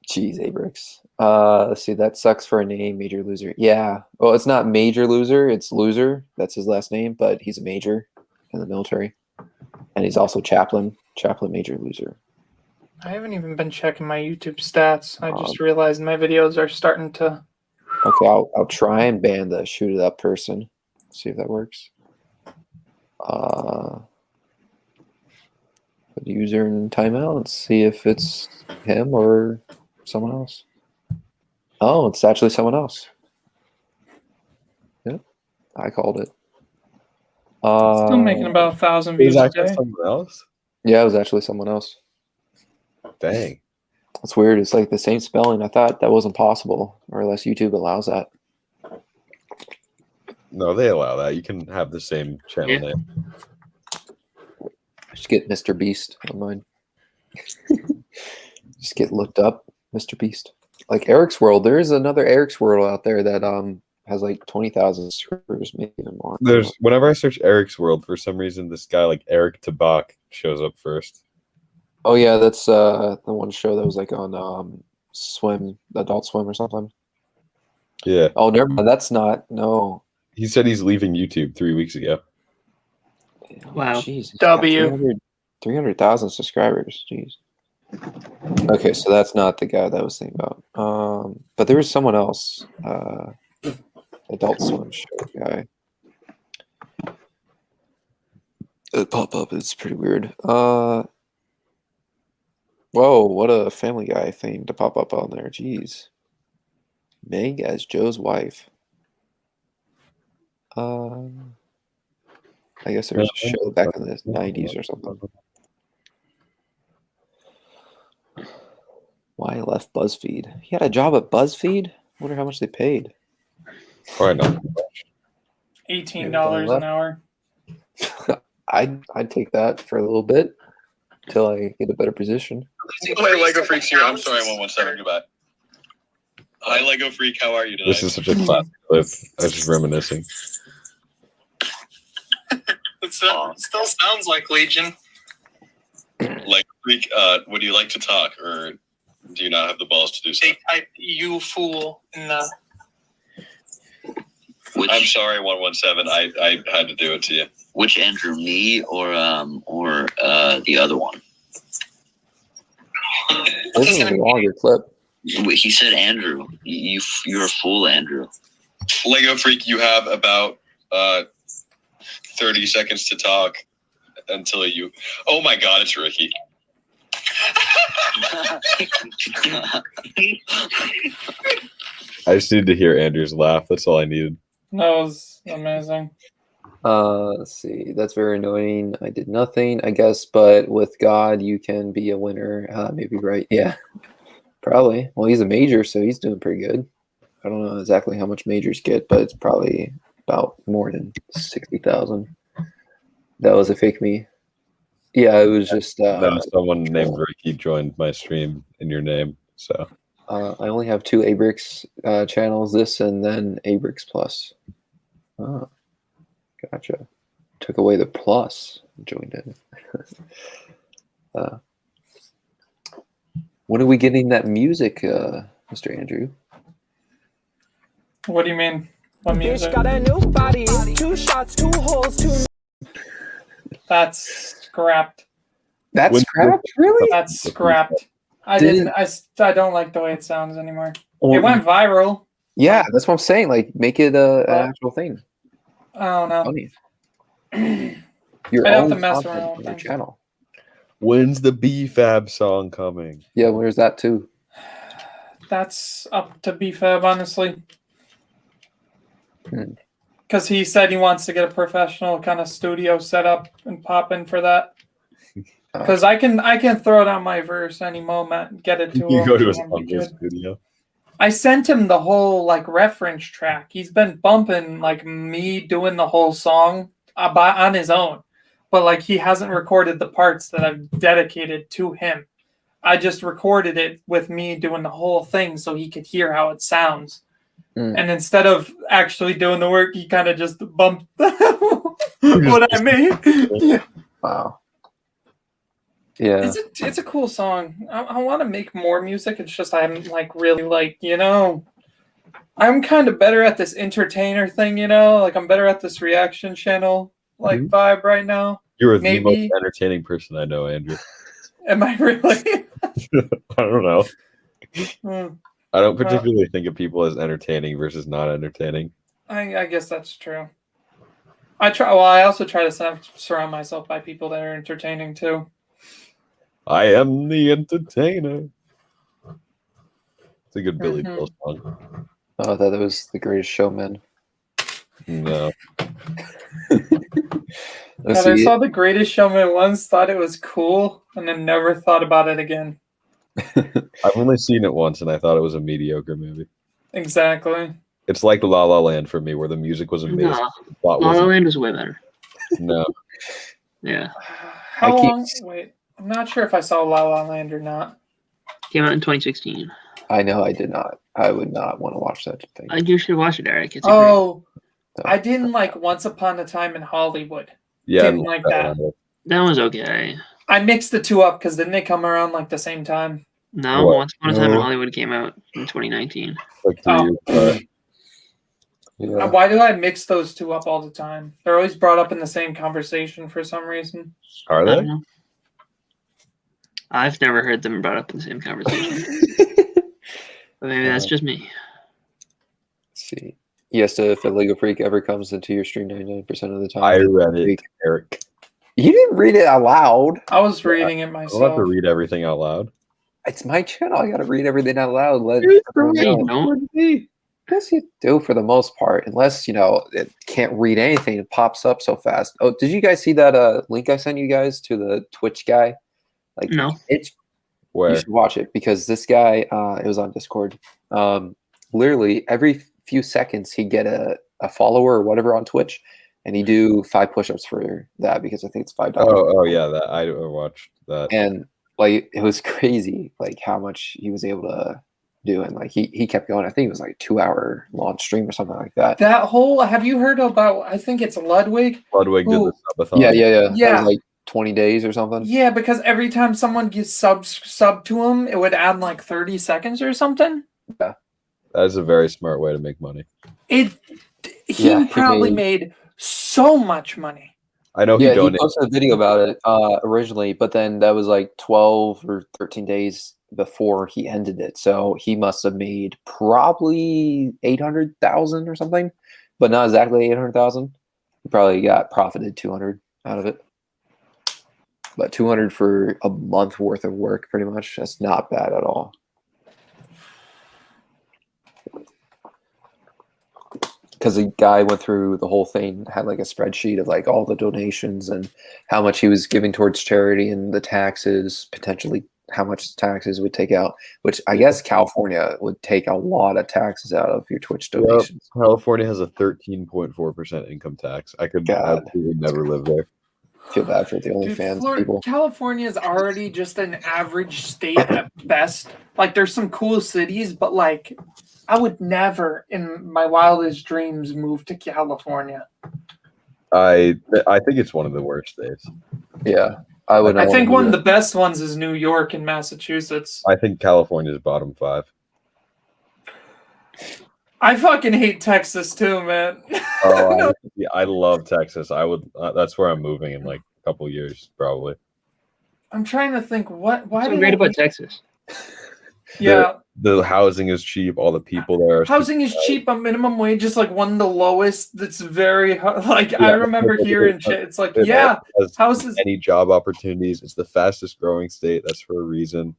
Jeez, Abrix. Let's see. That sucks for a name, Major Loser. Yeah. Well, it's not Major Loser. It's Loser. That's his last name, but he's a major in the military, and he's also chaplain. Chaplain Major Loser. I haven't even been checking my YouTube stats. I just realized my videos are starting to. Okay, I'll try and ban the shoot it up person. See if that works. Put user in timeout. Let's see if it's him or someone else. Oh, it's actually someone else. Yep, I called it. Still making about 1,000 views a day. Someone else. Yeah, it was actually someone else. Dang. It's weird. It's like the same spelling. I thought that wasn't possible, or unless YouTube allows that. No, they allow that. You can have the same channel Yeah. name. Just get Mr. Beast on mine. Just get looked up, Mr. Beast. Like Eric's World. There is another Eric's World out there that has like 20,000 subscribers, maybe even more. There's whenever I search Eric's World, for some reason this guy like Eric Tabak shows up first. Oh yeah, that's the one show that was like on Swim, Adult Swim or something. Yeah. Oh, never mind. That's not. No. He said he's leaving YouTube 3 weeks ago. Wow. Jeez, he's got W. 300,000 subscribers. Jeez. Okay, so that's not the guy that I was thinking about. But there was someone else. Adult Swim show guy. It pop up. It's pretty weird. Whoa, what a Family Guy thing to pop up on there. Jeez. Meg as Joe's wife. I guess there was a show back in the 90s or something. Why I left BuzzFeed? He had a job at BuzzFeed? Wonder how much they paid. Probably not. $18 an hour. I'd take that for a little bit until I get a better position. Hi, Lego Freaks here. I'm sorry, 117. Goodbye. Hi, Lego Freak. How are you tonight? This is such a classic clip. I was just reminiscing. It still sounds like Legion. Lego Freak, would you like to talk, or do you not have the balls to do so? They type "you fool" in the. I'm sorry, 117. I had to do it to you. Which Andrew, me or the other one? This is a longer clip. He said Andrew. You're a fool, Andrew. Lego Freak, you have about 30 seconds to talk until you. Oh my God, it's Ricky. I just needed to hear Andrew's laugh. That's all I needed. That was amazing. Let's see. That's very annoying. I did nothing, I guess, but with God, you can be a winner. Maybe right. Yeah, probably. Well, he's a major, so he's doing pretty good. I don't know exactly how much majors get, but it's probably about more than 60,000. That was a fake me. Yeah, it was just. No, someone named Ricky joined my stream in your name. So I only have 2 Abrix channels. This and then Abrix Plus. Oh, gotcha. Took away the plus. Joined in. When are we getting that music, Mr. Andrew? What do you mean? What music? Got a new body, 2 shots, 2 holes, 2. That's scrapped. That's When- scrapped? Really? That's scrapped. I Didn't- I don't like the way it sounds anymore. Or- It went viral. Yeah, that's what I'm saying. Like, make it an actual thing. I don't know. Funny. Your I'd have own to mess content around on with your things. channel. When's the BFAB song coming? Yeah, where's that too? That's up to BFAB, honestly. Hmm. Because he said he wants to get a professional kind of studio set up and pop in for that. Because I can throw down my verse any moment and get it to You him. go to his and it'll be uncle's good. studio. I sent him the whole like reference track. He's been bumping like me doing the whole song on his own, but like he hasn't recorded the parts that I've dedicated to him. I just recorded it with me doing the whole thing so he could hear how it sounds. And instead of actually doing the work, he kind of just bumped what I made. Yeah. Wow. Yeah. It's a cool song. I want to make more music. It's just I'm like really like, you know, I'm kind of better at this entertainer thing, you know, like I'm better at this reaction channel like vibe right now. You're the Maybe. most entertaining person I know, Andrew. Am I really? I don't know. Hmm. I don't particularly think of people as entertaining versus not entertaining. I guess that's true. I also try to surround myself by people that are entertaining too. I am the entertainer. It's a good Billy Mhm. Joel song. Oh, I thought that was The Greatest Showman. No. Let's God, I see. saw The Greatest Showman once, thought it was cool, and then never thought about it again. I've only seen it once, and I thought it was a mediocre movie. Exactly. It's like La La Land for me, where the music was amazing. No, the plot La La wasn't. Land was way better. No. Yeah, How long? Wait, I'm not sure if I saw La La Land or not. came out in 2016. I know I did not. I would not want to watch that thing. You should watch it, Eric. It's a Oh, So, I didn't like Once Upon a Time in Hollywood. Yeah, Didn't like that. great. That one's okay. I mixed the two up because didn't they come around like the same time? No, What? Once Upon a Time in No. Hollywood came out in 2019. like 3 Oh. years apart. yeah. Why do I mix those two up all the time? They're always brought up in the same conversation for some reason. Are I they? don't know. I've never heard them brought up in the same conversation. But maybe that's just me. Let's see. Yes, if a Lego Freak ever comes into your stream 99% of the time. I read it, Freak. Eric. You didn't read it out loud. I was reading it I don't have myself. to read everything out loud. It's my channel. I got to read everything out loud. Let It's everyone Hey, know. don't. Yes, you do for the most part, unless it can't read anything. It pops up so fast. Oh, did you guys see that link I sent you guys to the Twitch guy? Like, No. it's you Where? should watch it because this guy, it was on Discord. Literally every few seconds he'd get a follower or whatever on Twitch, and he'd do 5 push-ups for that because I think it's $5. Oh, yeah, that I watched that. And like it was crazy, like how much he was able to do, and like he kept going. I think it was like a 2-hour long stream or something like that. That whole, have you heard about, I think it's Ludwig? Ludwig did the Ooh. subathon. Yeah. That Yeah. was like 20 days or something. Yeah, because every time someone gets sub to him, it would add like 30 seconds or something. That is a very smart way to make money. He Yeah, he probably made so much money. I know Yeah, he donated. posted a video about it originally, but then that was like 12 or 13 days before he ended it. So he must have made probably 800,000 or something, but not exactly 800,000. He probably got profited 200 out of it. But 200 for a month worth of work, pretty much. That's not bad at all. Because the guy went through the whole thing, had like a spreadsheet of like all the donations and how much he was giving towards charity and the taxes, potentially how much taxes would take out, which I guess California would take a lot of taxes out of your Twitch Yep. donations. California has a 13.4% income tax. I could God. absolutely never live there. Feel bad for the OnlyFans people. California is already just an average state at best. Like, there's some cool cities, but like, I would never, in my wildest dreams, move to California. I think it's one of the worst states. Yeah, I would. I think one of the best ones is New York and Massachusetts. I think California's bottom 5. I fucking hate Texas too, man. Oh, I love Texas. I would. That's where I'm moving in like a couple years, probably. I'm trying to think why What's so did great I about hate- Texas? Yeah. The housing is cheap. All the people there are Housing is cheap, but minimum wage is like one of the lowest. That's very hard. Like I remember hearing shit. It's like, It yeah, has houses. many job opportunities. It's the fastest growing state. That's for a reason.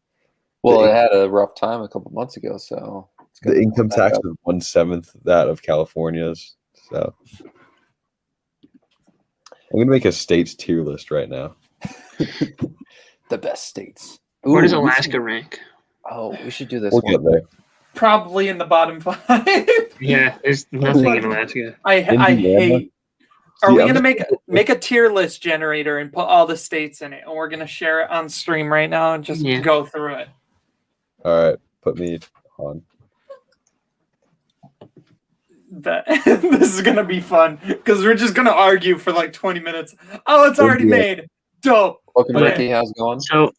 Well, it had a rough time a couple months ago, so it's The gonna income come back tax up. is 1/7 that of California's. So I'm gonna make a states tier list right now. The best states. Where does Ooh, we Alaska should- rank? Oh, we should do this We'll one. get there. Probably in the bottom 5. Yeah, there's nothing in Alaska. I Indiana? hate. Are See, we I'm gonna just- make a tier list generator and put all the states in it, and we're gonna share it on stream right now and just Yeah. go through it. All right, put me on. That this is gonna be fun because we're just gonna argue for like 20 minutes. Oh, it's already Indiana. made. Dope. Welcome, Okay. Ricky. How's it going? So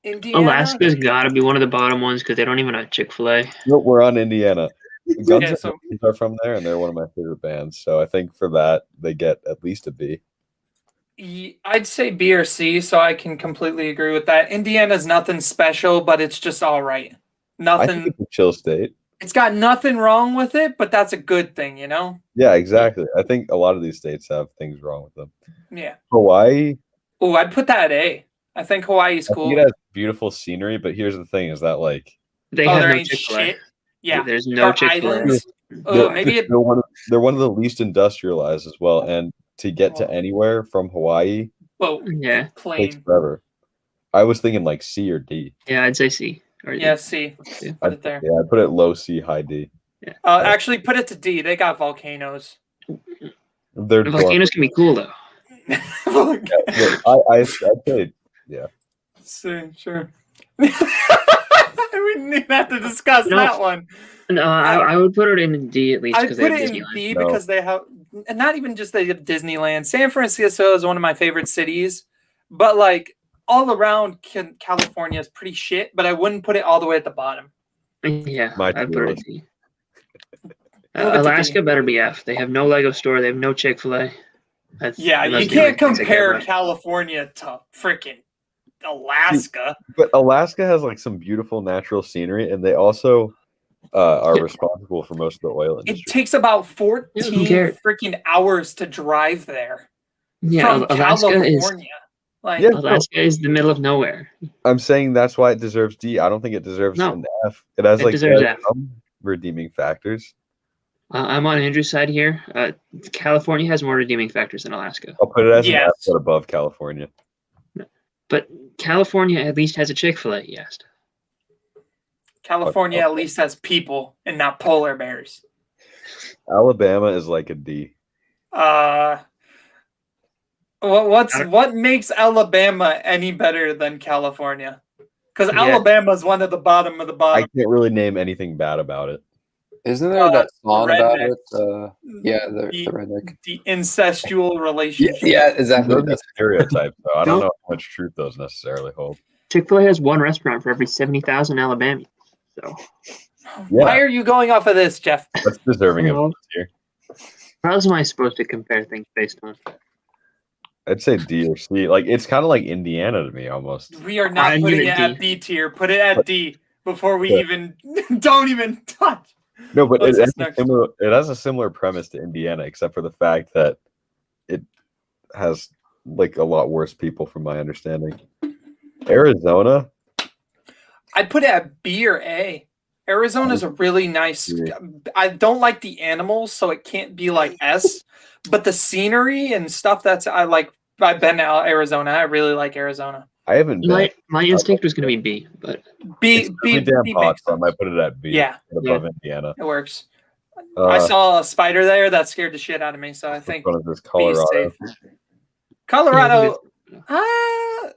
Indiana. Alaska's got to be one of the bottom ones because they don't even have Chick-fil-A. Nope, we're on Indiana. Guns Yeah, N' so- Roses are from there, and they're one of my favorite bands. So I think for that, they get at least a B. I'd say B or C, so I can completely agree with that. Indiana's nothing special, but it's just all right. I Nothing. think it's a chill state. It's got nothing wrong with it, but that's a good thing, you know? Yeah, exactly. I think a lot of these states have things wrong with them. Yeah. Hawaii, Oh, I'd put that at A. I think Hawaii's I cool. think it has beautiful scenery, but here's the thing: is that like They Oh, have there no ain't Chick-fil-A. shit. Yeah. There's no Or Chick-fil-A. islands. Oh, maybe it. they're one of the least industrialized as well, and to get to Oh. anywhere from Hawaii Whoa, Yeah, takes plain. forever. I was thinking like C or D. yeah, I'd say C. Or D. Yeah, C. Yeah. Put it there. Yeah, I put it low C, high D. Actually, put it to D. They got volcanoes. They're The volcanoes can be cool though. Look, I'd say Sure. We didn't even have to discuss No. that one. No, I would put it in D at least I'd because they put have it in Disneyland. B No. because they have, and not even just they have Disneyland. San Francisco is one of my favorite cities, but like all around California is pretty shit. But I wouldn't put it all the way at the bottom. Yeah, My I'd put it in tier D. Move it to Alaska D. better be F. They have no Lego store. They have no Chick-fil-A. Yeah, you can't compare California to freaking Alaska. But Alaska has like some beautiful natural scenery, and they also are responsible for most of the oil It industry. takes about who 14 cares? freaking hours to drive there Yeah, from Alaska California. is Like, Yeah. Alaska is the middle of nowhere. I'm saying that's why it deserves D. I don't think it deserves No. an F. It has It like deserves there are F. some redeeming factors. I'm on Andrew's side here. California has more redeeming factors than Alaska, I'll put it as an Yes. F, but above California. but California at least has a Chick-fil-A. Yes. California at least has people and not polar bears. Alabama is like a D. What makes Alabama any better than California? Because Yeah. Alabama is one of the bottom of the I bottom. can't really name anything bad about it. Isn't there that song the about rednecks. it? Yeah, the The- redneck. The incestual Yeah, relationship. yeah, exactly. Those are That's stereotypes, so I don't No. know how much truth those necessarily hold. Chick-fil-A has one restaurant for every 70,000 Alabamians. So Why are you going off of this, Jeff? That's deserving of Well, this here. how else am I supposed to compare things based on? I'd say D or C. Like it's kind of like Indiana to me almost. We are not I'd give putting it it D. at B tier. Put it at D before we Yeah. even don't even touch. No, but What's it this has, a next? similar, it has a similar premise to Indiana, except for the fact that it has like a lot worse people, from my understanding. Arizona, I'd put it at B or A. Arizona's a really nice. agree. I don't like the animals, so it can't be like S. But the scenery and stuff that's I like. I've been to Arizona. I really like Arizona. I haven't been. My instinct was going to be B, but B It's B, really damn B hot, makes so I sense. might put it at B. Yeah. above Indiana. It works. I saw a spider there that scared the shit out of me, so I Which think one is this? B is Colorado. safe. Colorado. Yeah, I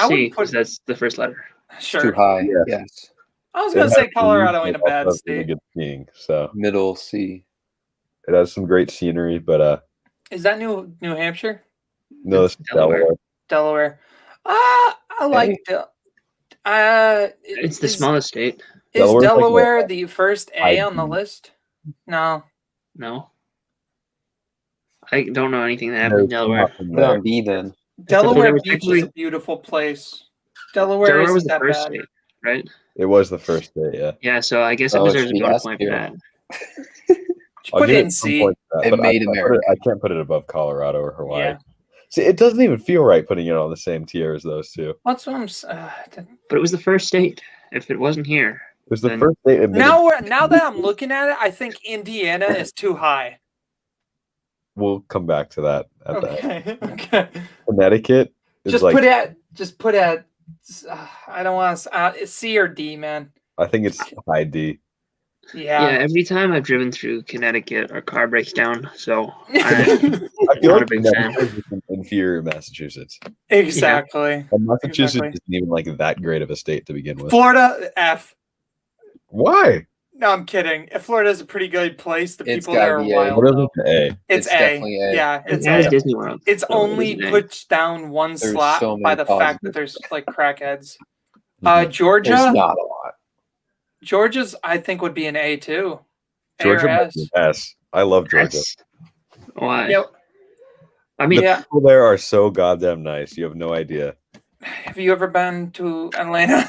C, would because put that's the first letter. sure. too high. Yeah. Yes. I was It gonna has say the Colorado least, ain't a but bad also has really state. good skiing, so Middle C. it has some great scenery. But Is that New Hampshire? no, this is Delaware. Delaware. Delaware. I like. It's the smallest state. Is Delaware's like Delaware the first A high on the B. list? No. No. I don't know anything that happened in There's Delaware. nothing Put it there. on B then. Delaware was Beach is technically- a beautiful place. Delaware Delaware isn't was the that first bad. state, right? It was the first day, yeah. Yeah, so I guess it Oh, it deserves should a be bonus S point for tier. that. I'll Put give it in some C. points for that, It but made America. I can't put it above Colorado or Hawaii. Yeah. See, it doesn't even feel right putting it on the same tier as those two. What's what I'm But it was the first state. If it wasn't here, It was the Then- first state admitted. now that I'm looking at it, I think Indiana is too high. We'll come back to that at the end. Okay. Connecticut is Just like, put it. I don't want to. C or D, man. I think it's high D. Yeah. yeah, every time I've driven through Connecticut, our car breaks down. So I, I feel Not like a big fan. Connecticut is inferior Massachusetts. exactly. And Massachusetts Exactly. isn't even like that great of a state to begin with. Florida F. Why? No, I'm kidding. Florida is a pretty good place. The It's people there gotta are be A. wild. What is though. it? A. It's It's A. definitely A. Yeah, it's as A. Disney World. It's so it only is an A. pushed down one There's slot so by many the fact that positives. there's like crackheads. Mhm. Georgia. There's not a lot. Georgia's I think would be an A too. A Georgia or might S. be an S. I love Georgia. S. Why? Yep. I mean, The Yeah. people there are so goddamn nice. You have no idea. Have you ever been to Atlanta?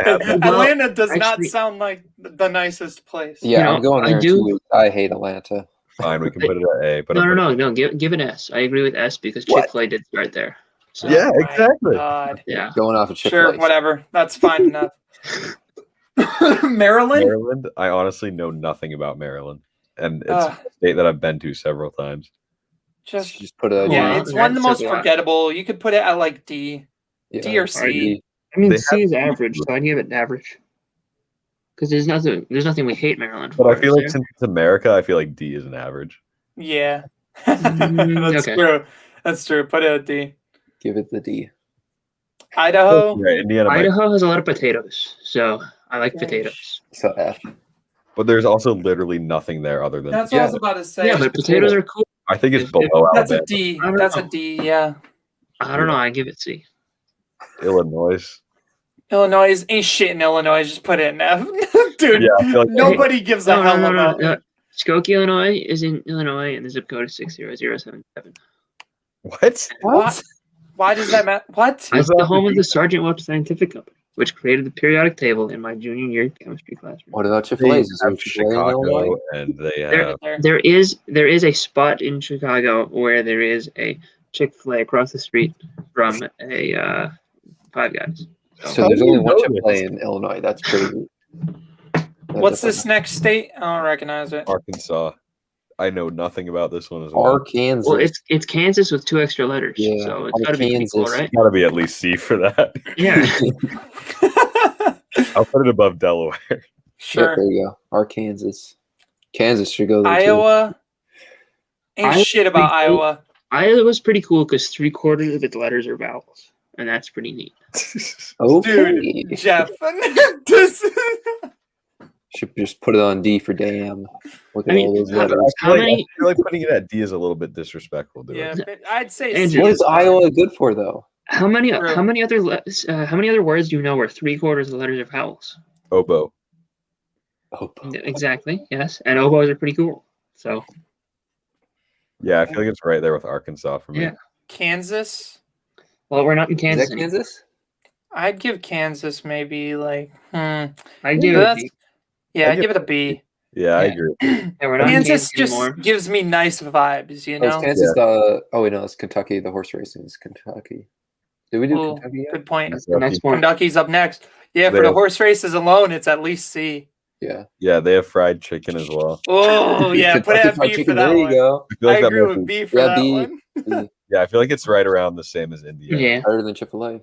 haven't. Atlanta does not actually- sound like the nicest place. Yeah, know, I'm going I there in do- 2 weeks. I hate Atlanta. Fine, we can put it at A. But no. Give an S. I agree with S because What? Chick-fil-A did start there. So Yeah, Oh my exactly. God. yeah. Going off of Sure, Chick-fil-A. whatever. That's fine enough. Maryland? Maryland, I honestly know nothing about Maryland, and it's Ugh. a state that I've been to several times. Just Just put a yeah, Wow, it's one of the that most took a lot. forgettable. You could put it at like D, yeah, D or C. I mean, They C have- is average, so I'd give it average. Because there's nothing we hate Maryland for. But I feel is like there? since it's America, I feel like D is an average. Yeah, Mm, that's okay. true. That's true. Put it at D. Give it the D. Idaho. Right, Indiana, might- Idaho has a lot of potatoes, so I like Yeah. potatoes. So F. but there's also literally nothing there other than. That's what I was about to say. Yeah, but potatoes are cool. I think it's If- below That's a Alabama, D. I don't That's a know. D. Yeah. I don't know. I give it C. Illinois. Illinois ain't shit in Illinois. Just put it in F, dude. Yeah, I feel like Nobody gives a No, hell no, no, about no, it. no. Skokie, Illinois is in Illinois, and the zip code is 60077. What? What? Why does that matter? What? Where's It's the that? home of the Sergeant Welch Scientific Company, which created the periodic table in my junior year chemistry classroom. What about They Chick-fil-A? Is there have Chick-fil-A in Illinois? Chicago, and they There- have. There. There is a spot in Chicago where there is a Chick-fil-A across the street from a Five Guys. So How there's do you only one know Chick-fil-A this? in Illinois. That's crazy. What's this next state? I don't recognize it. Arkansas. I know nothing about this one as well. Arkansas. Well, it's Kansas with 2 extra letters, Yeah, so it's got to be pretty cool, Kansas. right? Gotta be at least C for that. Yeah. I'll put it above Delaware. Yeah, Sure. there you go. Arkansas. Kansas should go there too. Iowa. Ain't Iowa shit about pretty cool. Iowa. Iowa was pretty cool because 3/4 of its letters are vowels, and that's pretty neat. Okay. Dude, Jeff. This- Should just put it on D for damn. Look at I mean, all those how- letters. How many? I feel like putting it at D is a little bit disrespectful to yeah, it. but I'd say Andrew. C What is is fine. Iowa good for though? How many? True. How many other? How many other words do you know where 3/4 of the letters are vowels? Oboe. Oh, Exactly. Yes, and oboes are pretty cool. So Yeah, I feel like it's right there with Arkansas for me. Yeah. Kansas. well, we're not in is Kansas. that anymore. Kansas? I'd give Kansas maybe like I give it. a That's- B. yeah, I'd I'd give give it a B. Yeah, I Yeah. agree. Yeah, we're not in Kansas Kansas just anymore. gives me nice vibes, you Oh, is know. Kansas the? Oh wait, no, it's Kentucky. The horse racing is Kentucky. Did we do Ooh, Kentucky yet? Good point. That's the next one. Kentucky's up next. Yeah, for They the have- horse races alone, it's at least C. Yeah. Yeah, they have fried chicken as well. Oh yeah, put it Kentucky at Fried B for Chicken, that there you one. go. I feel like I that agree might with be- B for Yeah, that B. one. Yeah, I feel like it's right around the same as Indiana. Yeah. Better than Chick-fil-A.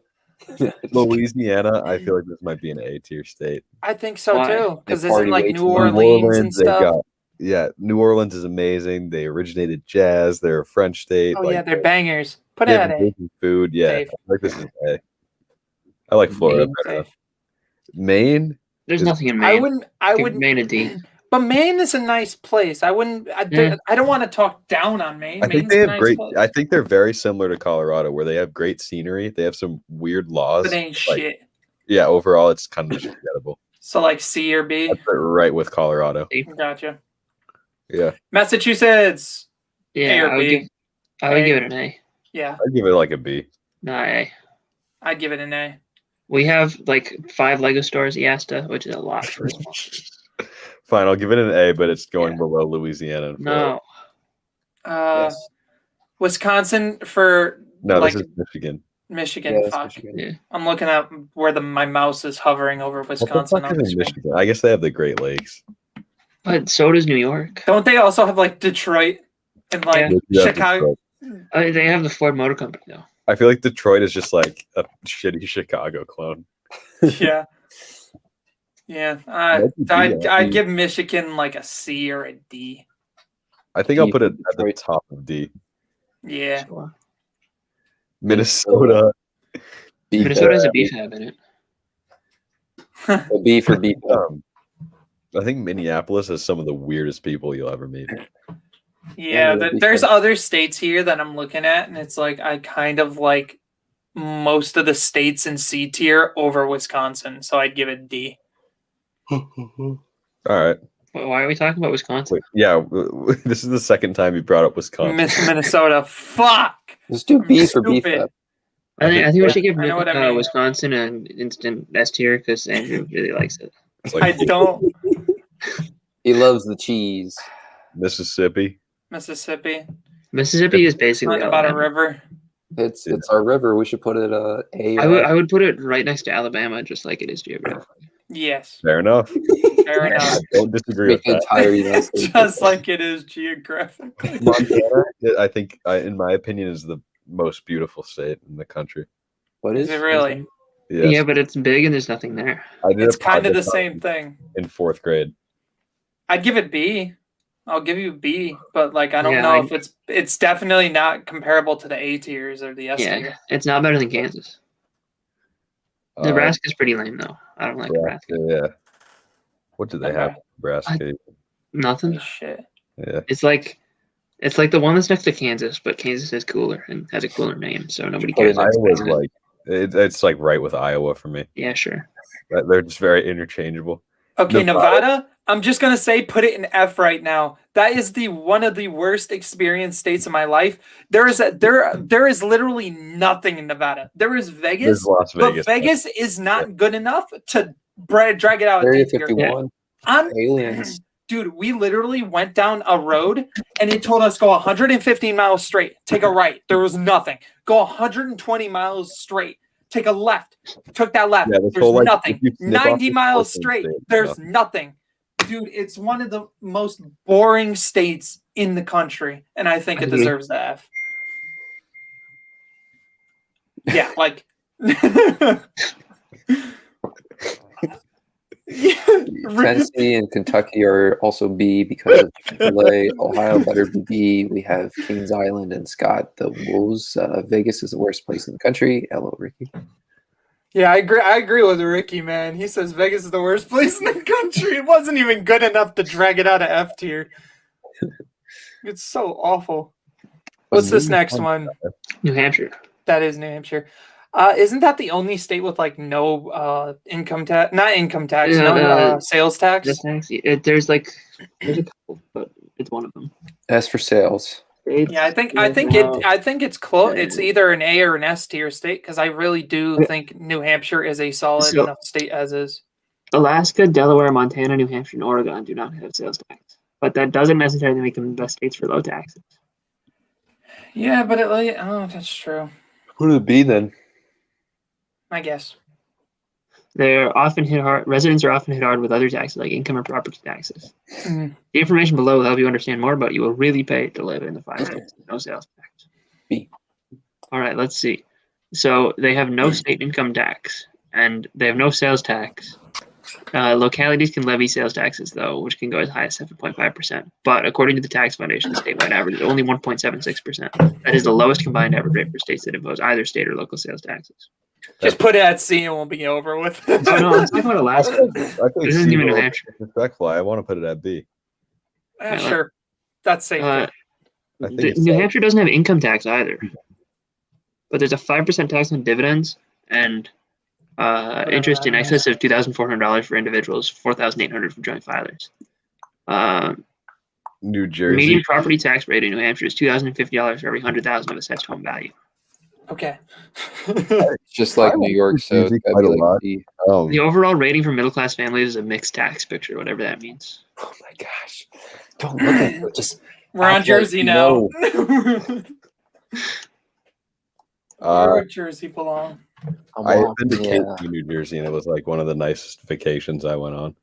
Louisiana, I feel like this might be an A tier state. I think so Why? too, because They isn't party like way New too much. Orleans and they stuff. got New Orleans is amazing. They originated jazz. They're a French state. Oh yeah, they're bangers. Put they it have at A. amazing food. Yeah, Safe. I like this is A. I like Florida better. Safe. Maine. There's Is- nothing in I Maine. wouldn't. I Give wouldn't. Maine a D. But Maine is a nice place. I wouldn't. Yeah. I don't want to talk down on Maine. I think Maine's they a have nice great. place, I think they're very similar to Colorado, where they have great scenery. They have some weird laws. but ain't like- shit. Yeah, overall, it's kind of just forgettable. So like C or B. That's right with Colorado. Gotcha. Yeah, Massachusetts. Yeah, or I would B? give. I would A. give it an A. Yeah, I'd give it like a B. Not A. I'd give it an A. We have like 5 Lego stores, Iasta, which is a lot for a small city. Fine, I'll give it an A, but it's going Yeah. below Louisiana and Florida. No. Yes. Wisconsin for No, like this is Michigan. Michigan. Yes, Fuck. Michigan. Yeah. I'm looking at where my mouse is hovering over What the Wisconsin fuck on the is in screen. Michigan? I guess they have the Great Lakes. But so does New York. Don't they also have like Detroit and like Yeah. Yeah, Chicago? Detroit. They have the Ford Motor Company though. I feel like Detroit is just like a shitty Chicago clone. Yeah. Yeah. I'd give Michigan like a C or a D. I think I'll D put for it at the Detroit. top of D. Yeah. Sure. Minnesota. B Minnesota has a BFAB in it. A B for beef. I think Minneapolis has some of the weirdest people you'll ever meet. Yeah, that'd be there's fun. other states here that I'm looking at, and it's like I kind of like most of the states in C tier over Wisconsin, so I'd give it D. All right. Why are we talking about Wisconsin? Wait, yeah, this is the second time you brought up Wisconsin. Minnesota, fuck. Let's do B for beef. Stupid. I think we should give I know what I mean. Wisconsin an instant S tier because Andrew really likes it. It's I like don't. He loves the cheese. Mississippi. Mississippi. Mississippi is basically Something about a Alabama. river. It's our river. We should put it A. I would put it right next to Alabama, just like it is geographically. Yes, Fair enough. fair enough. I don't disagree Make with the that. entire United States. Just like it is geographically. Montana, I think, in my opinion, is the most beautiful state in the country. What Is is it really? Yes. Yeah, but it's big and there's nothing there. I did It's a kind of the project on same it thing. in 4th grade. I'd give it B. I'll give you B, but like I don't Yeah, know if it's definitely not comparable to the A tiers or the S Yeah, tier. it's not better than Kansas. Uh, Nebraska's pretty lame though. I don't like Nebraska. Yeah. What do they have? Nebraska. Nothing. Shit. Yeah. It's like the one that's next to Kansas, but Kansas is cooler and has a cooler name, so nobody Put it cares. next Iowa's like it's like right with Iowa for me. Yeah, sure. They're just very interchangeable. Okay, Nevada- Nevada. I'm just gonna say put it in F right now. That is the one of the worst experienced states of my life. There is literally nothing in Nevada. There is Vegas, There's Las Vegas. but Vegas is not good enough to drag it out. Area D tier. 51. I'm Aliens. Dude, we literally went down a road and it told us go 115 miles straight, take a right. There was nothing. Go 120 miles straight, take a left. Took that left. Yeah, this There's whole, like, nothing. if you snip off 90 the miles fucking straight. state, There's nothing. Dude, it's one of the most boring states in the country, and I think it agree. deserves the F. Yeah, like Tennessee and Kentucky are also B because of Chick-fil-A. Ohio better be B. We have Kings Island and Scott the Wolves. Vegas is the worst place in the country. Hello, Ricky. Yeah, I agree with Ricky, man. He says Vegas is the worst place in the country. It wasn't even good enough to drag it out of F tier. It's so awful. What's this next one? New Hampshire. That is New Hampshire. Isn't that the only state with like no income tax? Not income tax, Yeah, no sales tax. There's a couple, but it's one of them. S for sales. Yeah, I think it's close. It's either an A or an S tier state because I really do think New Hampshire is a solid So- enough state as is. Alaska, Delaware, Montana, New Hampshire, and Oregon do not have sales tax, but that doesn't necessarily make them the best states for low taxes. Yeah, but that's true. Who would it be then? I guess. They're often hit hard. Residents are often hit hard with other taxes like income and property taxes. Mhm. The information below will help you understand more about you will really pay to live in the 5 states with no sales tax. B. All right, let's see. So they have no state income tax and they have no sales tax. Localities can levy sales taxes though, which can go as high as 7.5%. But according to the Tax Foundation, the statewide average is only 1.76%. That is the lowest combined average rate for states that impose either state or local sales taxes. Just put it at C and we'll be over with. Oh no, let's talk about Alaska. I think This isn't even New Hampshire. Respectful. I want to put it at B. Yeah, sure. That's safe. Uh, I think it's New safe. Hampshire doesn't have income tax either, but there's a 5% tax on dividends and interest in excess of $2,400 for individuals, $4,800 for joint filers. New The Jersey. median property tax rate in New Hampshire is $2,050 for every $100,000 of assessed home value. Okay. It's just like I New York, like so it's music gotta quite be a like lot. B. The overall rating for middle class families is a mixed tax picture, whatever that means. Oh my gosh! Don't look at it. Just We're on act like Jersey you now. know. Uh, Where would Jersey belong? I'm I have walking, been to yeah. KC, New Jersey, and it was like one of the nicest vacations I went on.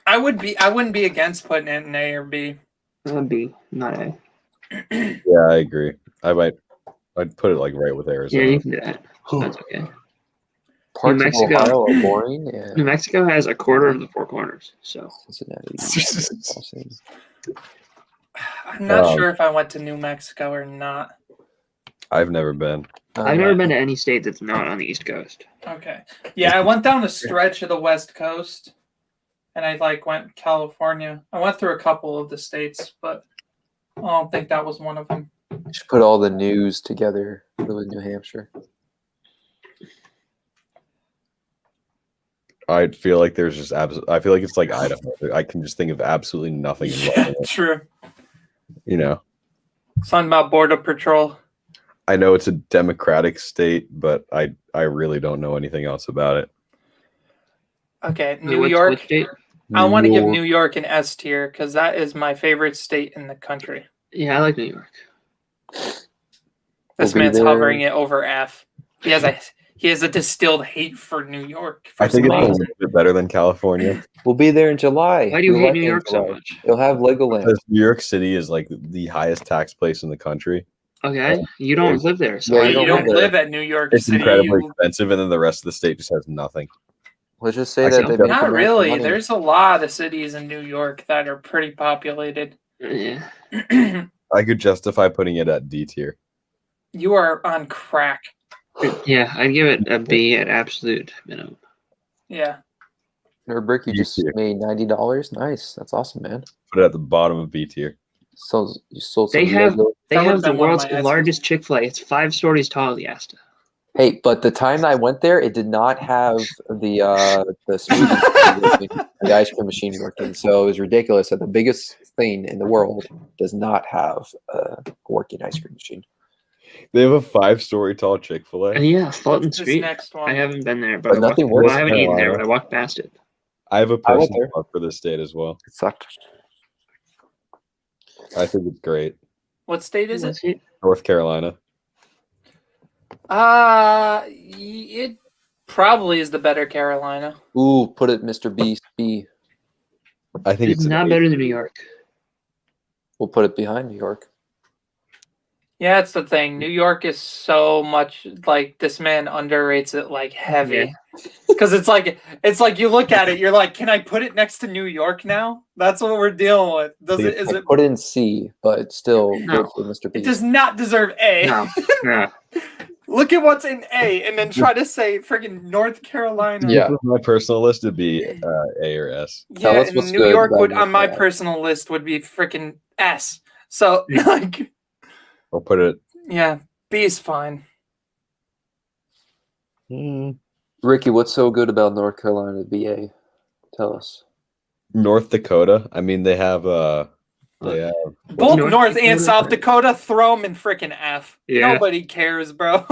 I wouldn't be against putting it in A or B. That would be not A. Yeah, I agree. I'd put it like right with Yeah, Arizona. you can do that. That's okay. Parts of Mexico. Ohio are boring. New Yeah. Mexico has a quarter of the Four Corners, so Cincinnati. Boston. I'm not Um, sure if I went to New Mexico or not. I've never been. I've never been to any state that's not on the East Coast. Okay. Yeah, I went down a stretch of the West Coast, and I went California. I went through a couple of the states, but I don't think that was one of them. You should put all the news together with New Hampshire. I feel like there's just I feel like it's like Idaho. I can just think of absolutely nothing involved Yeah, in it. true. You know, Something about Border Patrol. I know it's a democratic state, but I really don't know anything else about it. Okay, Wait, New which York. state? I want to give York. New York an S tier because that is my favorite state in the country. Yeah, I like New York. This We'll be man's there. hovering it over F. He has a distilled hate for New York. For I think some it's a reason. little bit better than California. We'll be there in July. Why do you You'll hate like New it in York so July. much? You'll have Legoland. Because New York City is like the highest tax place in the country. Okay, you don't live there, so Yeah, why you do You don't don't live live at New York It's City. incredibly You- expensive, and then the rest of the state just has nothing. Let's just say I that can't- they make Not the most really. money. There's a lot of cities in New York that are pretty populated. Yeah. I could justify putting it at D tier. You are on crack. Yeah, I'd give it a B at absolute minimum. Yeah. Nerdbrick, you You just too. made $90. Nice. That's awesome, man. Put it at the bottom of B tier. So you sold some They have- Lego. They That would've have the been one of world's my S's. largest Chick-fil-A. It's 5 stories tall, the Asta. Hey, but the time I went there, it did not have the smoothie machine working, the ice cream machine working. So it was ridiculous that the biggest thing in the world does not have a working ice cream machine. They have a 5-story tall Chick-fil-A. And yeah, Fulton This Street. next one. I haven't been there, but But I walked, nothing well, works I haven't in eaten there, Carolina. but I walked past it. I have a I went personal there. love for this state as well. It sucked. I think it's great. What state is it? What's it? North Carolina. It probably is the better Carolina. Ooh, put it Mr. Beast B. I think It's it's not an better than New York. We'll put it behind New York. Yeah, it's the thing. New York is so much like this man underrates it like heavy. Because it's like you look at it, you're like, can I put it next to New York now? That's what we're dealing with. Does it? Is I it? put it in C, but it's still No. good for Mr. It Beast. does not deserve A. No, no. Look at what's in A, and then try to say friggin' North Carolina. Yeah. My personal list would be A or S. Tell Yeah, us and what's New good York about would North on my Carolina. personal list would be freaking S. So Yeah. like, I'll put it. yeah, B is fine. Ricky, what's so good about North Carolina to be A? Tell us. North Dakota. I mean, they have Both North North and Dakota? South Dakota, throw them in freaking F. Yeah. Nobody cares, bro.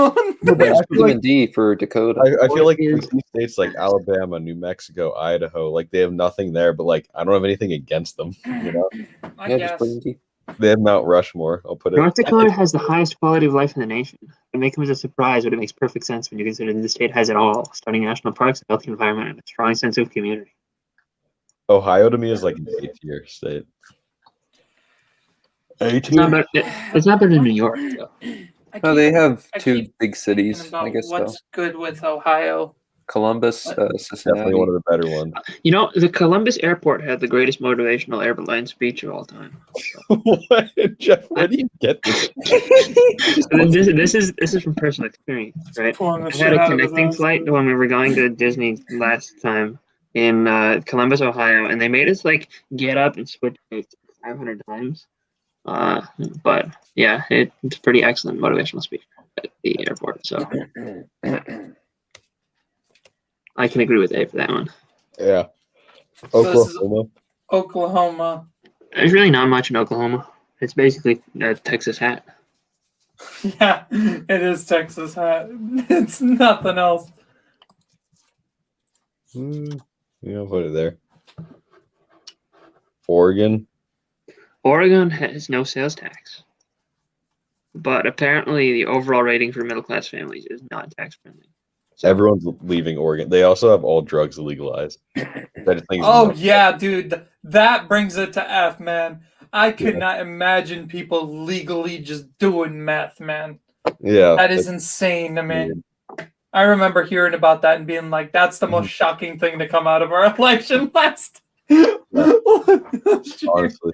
There's I feel like- even D for Dakota. I feel like North is- these states like Alabama, New Mexico, Idaho, like they have nothing there, but like I don't have anything against them. You know, I Yeah, guess. just put it in D. they have Mount Rushmore. I'll put it. North Dakota has the highest quality of life in the nation. It may come as a surprise, but it makes perfect sense when you consider that the state has it all: stunning national parks, a healthy environment, and a strong sense of community. Ohio to me is like an A tier state. A It's not better, it's not better than New York, though. I No, keep they have I two keep big thinking cities. about I guess so. what's good with Ohio. Columbus, Cincinnati. Definitely one of the better ones. You know, the Columbus airport had the greatest motivational airline speech of all time. What? Jeff, where do you get this? And this is from personal experience, right? Pulling the I shit had a out of his connecting ass. flight when we were going to Disney last time in Columbus, Ohio, and they made us like get up and switch seats 500 times. But yeah, it's a pretty excellent motivational speech at the airport. So I can agree with A for that one. Yeah. So this is- Oklahoma. Oklahoma. There's really not much in Oklahoma. It's basically a Texas hat. Yeah, it is Texas hat. It's nothing else. I'll put it there. Oregon. Oregon has no sales tax, but apparently the overall rating for middle class families is not tax friendly. So, Everyone's leaving Oregon. They also have all drugs legalized. I just think it's Oh nuts. yeah, dude, that brings it to F, man. I could Yeah. not imagine people legally just doing meth, man. Yeah. That is insane to me. weird. I remember hearing about that and being like, "That's the Mm-hmm. most shocking thing to come out of our election last." Honestly.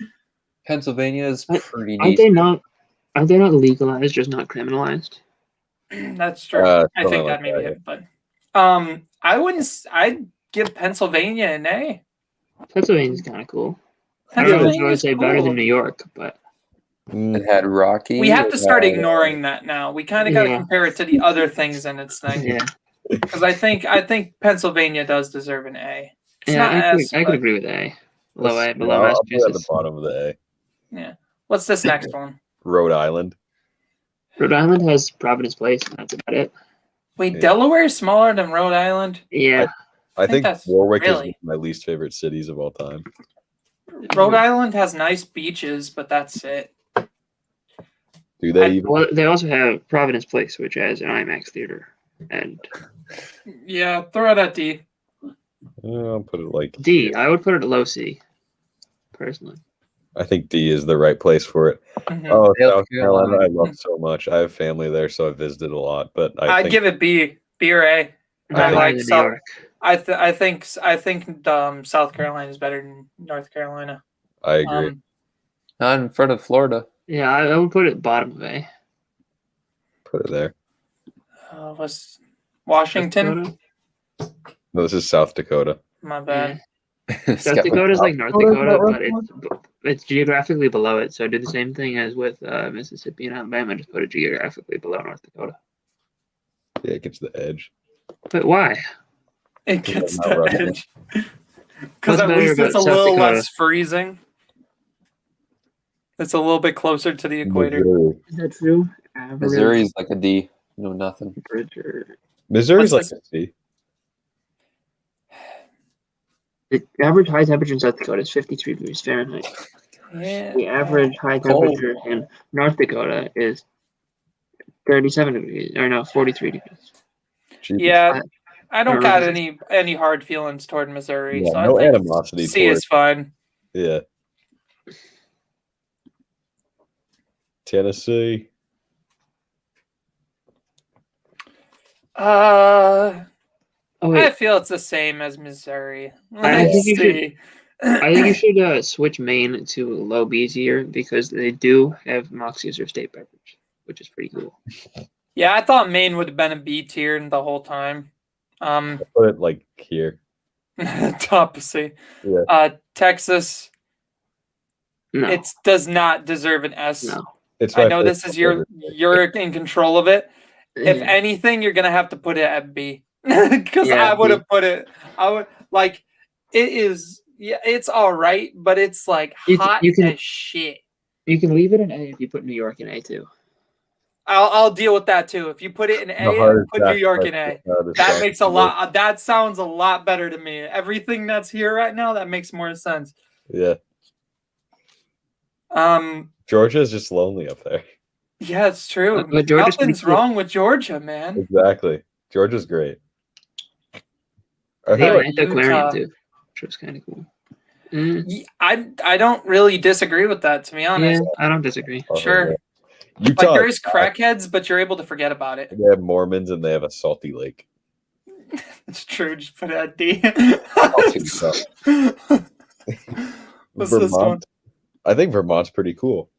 Pennsylvania is pretty aren't they decent. not? Are they not legalized, just not criminalized? That's true. I something think like that maybe that, it, but I wouldn't. I'd give Pennsylvania an A. Pennsylvania's kind of cool. I don't know if I would Pennsylvania's say better cool. than New York, but It had Rocky. We have to start it had- ignoring that now. We kind of got to Yeah. compare it to the other things in its thing. yeah, Because I think Pennsylvania does deserve an A. It's yeah, not I S, could but- agree with A. Below A, Yeah, below I'll put it at the Massachusetts. bottom of the A. Yeah. What's this next one? Rhode Island. Rhode Island has Providence Place, and that's about it. Wait, Yeah. Delaware is smaller than Rhode Island? Yeah, I think that's Warwick is really- one of my least favorite cities of all time. Rhode Island has nice beaches, but that's it. Do they I- even? well, they also have Providence Place, which has an IMAX theater, and Yeah, throw it at D. I'll put it like D. I would put it at low C, personally. I think D is the right place for it. Mhm. Oh, South South Carolina, I Carolina. love so much. I have family there, so I visited a lot. But I'd give it B. B or A. Not I higher like than New South. York. I think South Carolina is better than North Carolina. I agree. Not in front of Florida. Yeah, I would put it bottom of A. Put it there. What's Washington? No, this is South Dakota. My bad. South Dakota is like North Dakota, but it's geographically below it. So do the same thing as with Mississippi and Alabama. Just put it geographically below North Dakota. Yeah, it gets the edge. But why? It gets Not the right. edge. Because What's at better least it's a about South little Dakota? less freezing. It's a little bit closer to the equator. Missouri. Is that true? Average Missouri's like a D. No, nothing. temperature. Missouri's like What's a C. The average high temperature in South Dakota is 53 degrees Fahrenheit. Yeah. The average high Cold. temperature in North Dakota is 37 degrees, or no, 43 degrees. Jeepers. Yeah, I don't Or got is any hard feelings toward Missouri, Yeah, so no I think animosity C toward- is fine. Yeah. Tennessee. Oh I wait, feel it's the same as Missouri. I Let's think you should- see. I think you should switch Maine to low B tier because they do have Moxie as their state beverage, which is pretty cool. Yeah, I thought Maine would have been a B tier the whole time. Put it like here. Top of C. Yeah. Texas, No, it does not deserve an S. no. It's I my know this favorite is you're in control of it. If Yeah. anything, you're gonna have to put it at B because Yeah, I would B. have put it. I would like it is. Yeah, it's all right, but it's like You hot can- as shit. You can leave it in A if you put New York in A too. I'll deal with that too. If you put it in A, The hardest put New fact York like in A. the That South makes a Dakota. lot. That sounds a lot better to me. Everything that's here right now, that makes more sense. Yeah. Georgia is just lonely up there. Yeah, it's true. But Georgia's pretty Nothing's cool. wrong with Georgia, man. Exactly. Georgia's great. I Yeah, feel Yeah, I like went to Utah. aquarium too, which was kind of cool. I don't really disagree with that, to be Yeah, honest. I don't disagree. Sure. Utah. Like there's crackheads, but you're able to forget about it. They have Mormons and they have a salty lake. It's true. Just put it at D. I'll take that. What's this one? Vermont. I think Vermont's pretty cool.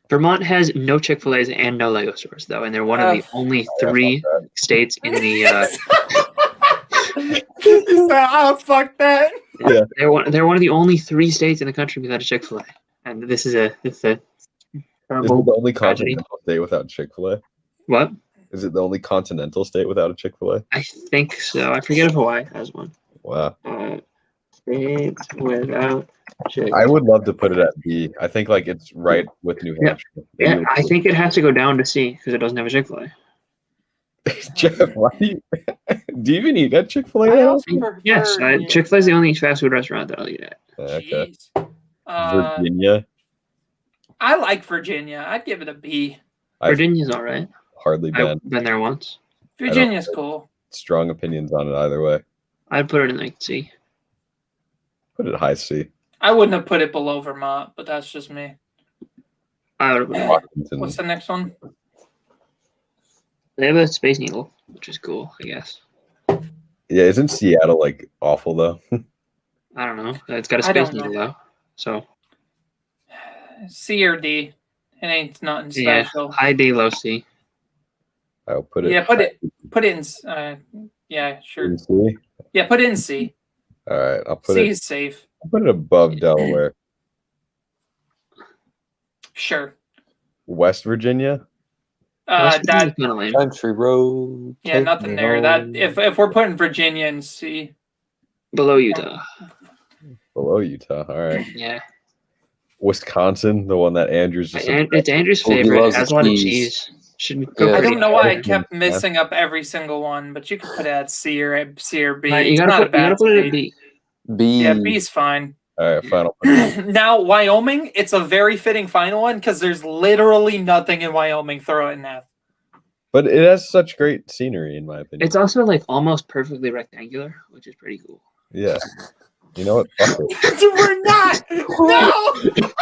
Vermont has no Chick-fil-A's and no Lego stores though, and they're one of the only three states in the. You said, oh, fuck that. Yeah. They're one of the only three states in the country without a Chick-fil-A, and this is a Is it terrible the only tragedy. continental state without Chick-fil-A? What? Is it the only continental state without a Chick-fil-A? I think so. I forget if Hawaii has one. Wow. states without Chick. I would love to put it at B. I think like it's right with New Yeah. Hampshire. Yeah, Maybe I think it has to go down to C because it doesn't have a Chick-fil-A. Jeff, why do you even eat at Chick-fil-A I now? also prefer Yes, New- Chick-fil-A is the only fast food restaurant that I'll eat at. Okay. Jeez. Virginia, I like Virginia. I'd give it a B. I've Virginia's all right. hardly I've been. been there once. Virginia's cool. Strong opinions on it either way. I'd put it in like C. Put it high C. I wouldn't have put it below Vermont, but that's just me. I would have put it. Washington. What's the next one? They have a Space Needle, which is cool, I guess. Yeah, isn't Seattle like awful though? I don't know. It's got a I don't Space Needle know. though. So C or D? It ain't nothing yeah, special. high D, low C. I'll put it. Yeah, put it in. Yeah, sure. in C. Yeah, put it in C. All right, I'll put C it. is safe. I'll put it above Delaware. Sure. West Virginia. West That Virginia's kinda lame. Country road. yeah, take nothing me there. That home. if we're putting Virginia in C, Below Utah. Below Utah. All right. Yeah. Wisconsin, the one that Andrew's just. It's Andrew's Oh, he favorite. It loves has the a lot of cheese. cheese. Should go Yeah. I pretty don't know high. why I Yeah. kept missing up every single one, but you can put it at C or B. You It's not a gotta bad put it at state. B. B. Yeah, B's fine. All right, final. Put it Now Wyoming, it's a very fitting final one because there's literally nothing in Wyoming. Throw it in F. But it has such great scenery, in my opinion. It's also like almost perfectly rectangular, which is pretty cool. Yeah. You know what? Fuck We're not. No. it.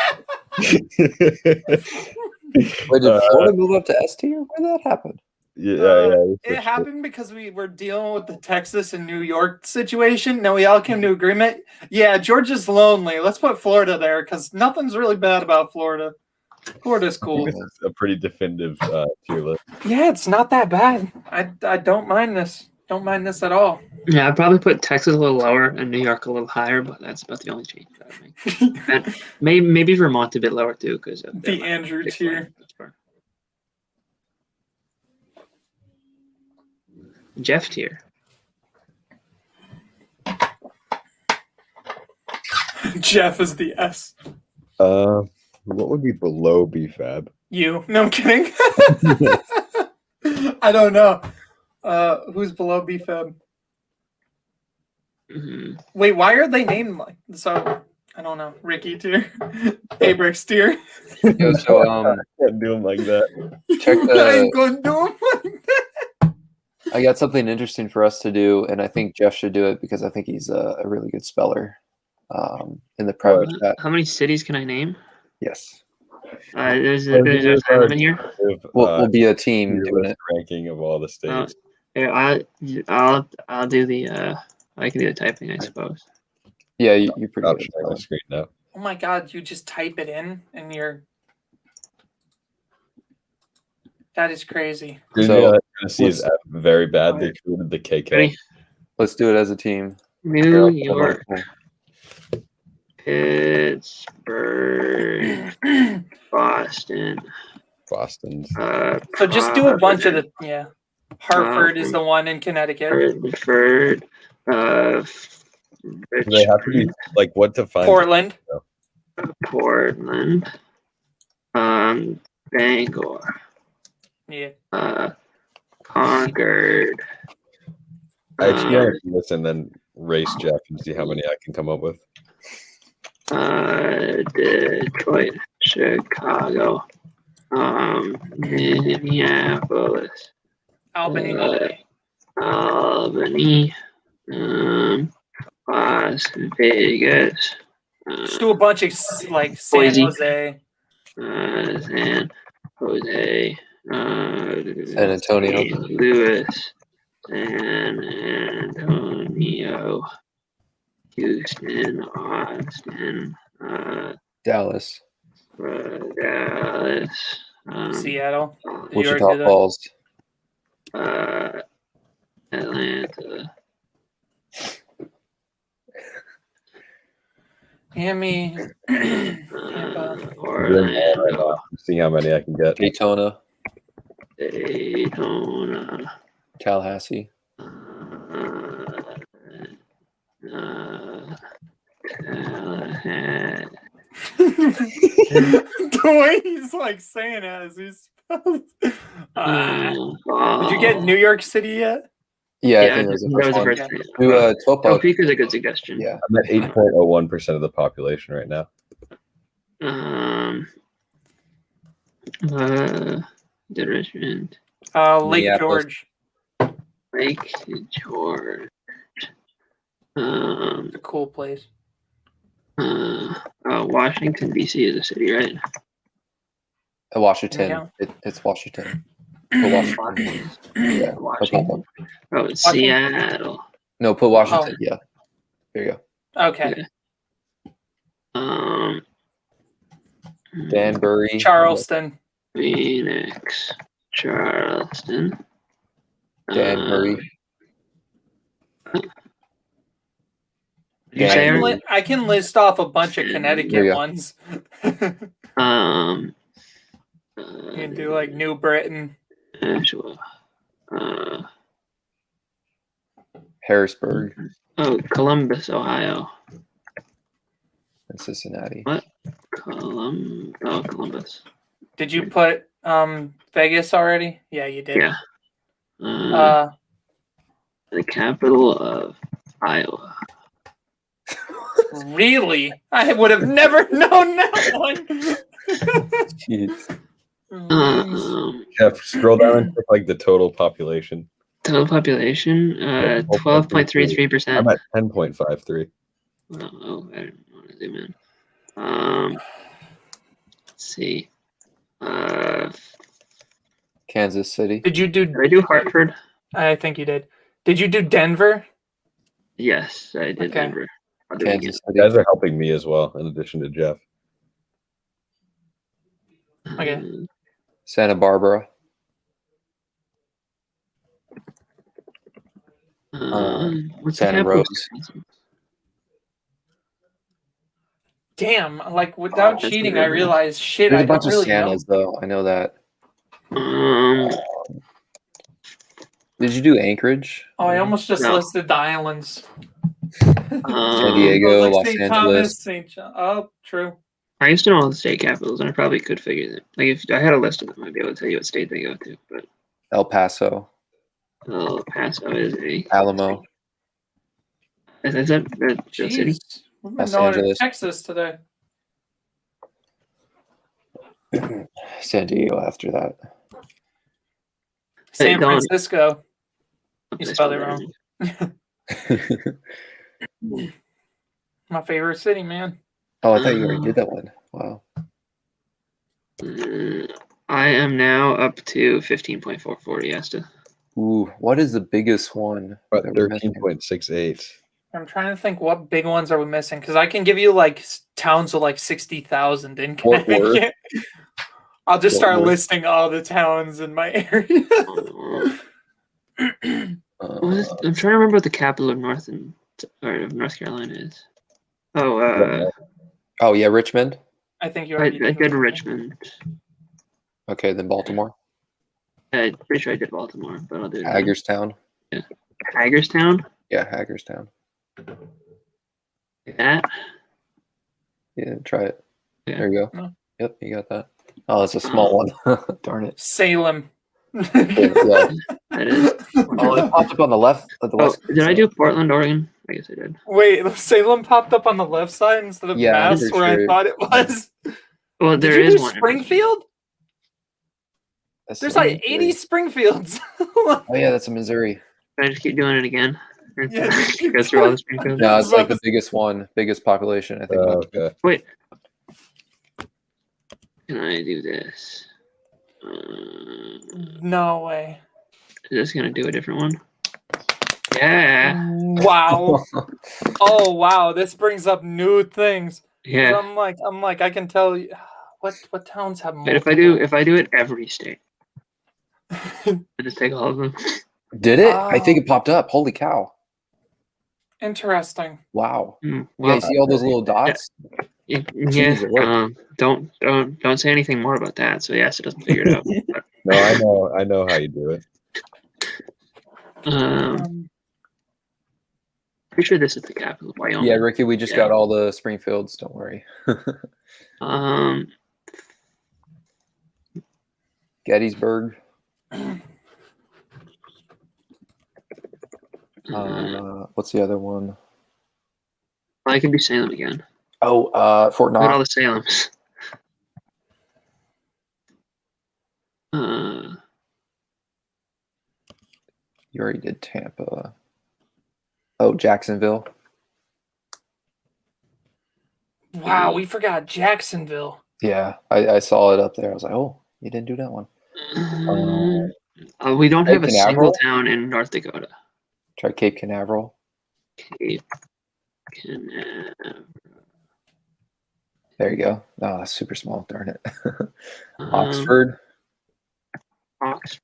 Wait, did Florida move up to S tier? Where did that happen? Yeah. It happened because we were dealing with the Texas and New York situation. Now we all came to agreement. Yeah, Georgia's lonely. Let's put Florida there because nothing's really bad about Florida. Florida's cool. This is a pretty definitive tier list. Yeah, it's not that bad. I don't mind this. Don't mind this at all. Yeah, I'd probably put Texas a little lower and New York a little higher, but that's about the only change I would make. And maybe Vermont a bit lower too, because of The Andrew tier. Jeff tier. Jeff is the S. What would be below BFAB? You. No, I'm kidding. I don't know. Who's below BFAB? Mhm. Wait, why are they named like so? I don't know. Ricky tier, Abrix tier. Yo, so Can't do them like that. check I the. ain't gonna do 'em like that. I got something interesting for us to do, and I think Jeff should do it because I think he's a really good speller. In the private chat, How many cities can I name? yes, There's a time limit here. we'll be a team tier doing list it. ranking of all the states. Here, I'll do the I can do the typing, I suppose. Yeah, you're pretty I'll good. share my screen now. Oh my god, you just type it in and you're. That is crazy. So, Tennessee is very bad. They included the KK. Ready? Let's do it as a team. New York, Pittsburgh, Boston. Boston's. So just do a bunch of the Hartford is the one in Connecticut. Hartford, Do they have to be like what defines Portland. Portland, Bangor, Yeah. Concord. I actually want to do this and then race Jeff and see how many I can come up with. Detroit, Chicago, Minneapolis, Albany. Albany, Las Vegas, Just do a bunch of like San Boise. Jose. San Jose, San Antonio. St. Louis, San Antonio, Houston, Austin, Dallas, Dallas, Seattle. Did you already do Wichita that? Falls, Atlanta, Miami. Orlando, See how many I can get. Daytona, Daytona, Tallahassee, The way he's like saying it as he's spelled. Did you get New York City yet? Yeah, I Yeah, think that that was the was first the one. first Yeah. one. Do Topop. Topeka is a good suggestion. Yeah. I'm at 8.01% of the population right now. The Richmond, Lake Minneapolis. George. Lake George. It's a cool place. Washington D.C. is a city, right? Washington. Yeah. It's Washington. Put Washington. Yeah. Washington. Oh, it's Washington. Seattle. No, put Washington. Yeah. There you go. Okay. Danbury. Charleston. Phoenix, Charleston. Danbury. Did you say Danbury. I can list off a bunch of There Connecticut you go. ones. You You can do like New Britain. Nashua. Harrisburg. Columbus, Ohio. And Cincinnati. What? Columbus. Did you put Vegas already? Yeah, you did. Yeah. The capital of Iowa. Really? I would have never known that one. Jeez. Jeff, scroll down and pick like the total population. Total population, 12.33%. I'm at 10.53. Oh, I didn't want to zoom in. Let's see. Kansas City. Did you do? Did I do Hartford? I think you did. Did you do Denver? Yes, I did Okay. Denver. I'll do it again. Kansas You City. guys are helping me as well, in addition to Jeff. Okay. Santa Barbara. What's Santa the capital? Rose. Damn! Like without that's cheating, good. I realized shit. There's I a bunch don't of really know. Santas, though. I know that. Um, Did you do Anchorage? Oh, I almost just No. listed the islands. San Diego, Like Los St. Angeles. Thomas, St. John. Oh, true. I used to know all the state capitals, and I probably could figure that. Like if I had a list of them, I'd be able to tell you what state they go to. But El Paso. El Paso is a Alamo. Is that the city? Jeez, we've been Los going to Angeles. Texas today. San Diego after that. San Don. Francisco. I spelled it that wrong. My favorite city, man. Oh, I thought you already did that one. Wow. I am now up to 15.440 Asta. Ooh, what is the biggest one? But that we're missing? 13.68. I'm trying to think what big ones are we missing because I can give you like towns with like 60,000 in Fort Worth. Connecticut. I'll just Fort start Worth. listing all the towns in my area. What was it? I'm trying to remember what the capital of North Carolina is. Oh, Oh yeah, Richmond. I think you I already did Richmond. Okay, then Baltimore. I'm pretty sure I did Baltimore, but I'll do it again. Hagerstown. Hagerstown. Yeah, Hagerstown. Like that. Yeah, try it. Yeah. There you go. No. Yep, you got that. Oh, it's a small one. Darn it. Salem. Yeah. That is. Oh, it popped up on the left. At the Oh, west. did I do Portland, Oregon? I guess I did. Wait, Salem popped up on the left side instead of Yeah, I'm Mass, pretty where sure. I thought it was. Well, Did there you is do one. in Springfield? That's There's in like 80 Missouri. Springfields. Oh yeah, that's in Missouri. Can I just keep doing it again? Yeah, just keep Go through all going. the Springfields? No, it's like the biggest one, biggest population. I think. Okay. Wait. Can I do this? No way. Is this gonna do a different one? Yeah. Wow. Oh wow, this brings up new things. 'Cause Yeah. I'm like, I can tell you what towns have But if I do it every state, I just take all of them. Did it? I think Oh. it popped up. Holy cow! Interesting. Wow. Hmm, Yeah, Well, you see all those little dots? yeah. Jeez, it worked. Don't say anything more about that. So yes, it doesn't figure it out. No, I know how you do it. Um, Pretty sure this is the capital of Wyoming. Yeah, Ricky, we just Yeah. got all the Springfields. Don't worry. Gettysburg. What's the other one? I could be Salem again. Oh, Fort Look at all Knox. the Salems. You already did Tampa. Oh, Jacksonville. Wow, we forgot Jacksonville. Yeah, I saw it up there. I was like, oh, you didn't do that one. We don't have a Cape single Canaveral? town in North Dakota. Try Cape Canaveral. Cape Canaveral. There you go. Oh, that's super small. Darn it. Um, Oxford. Oxford.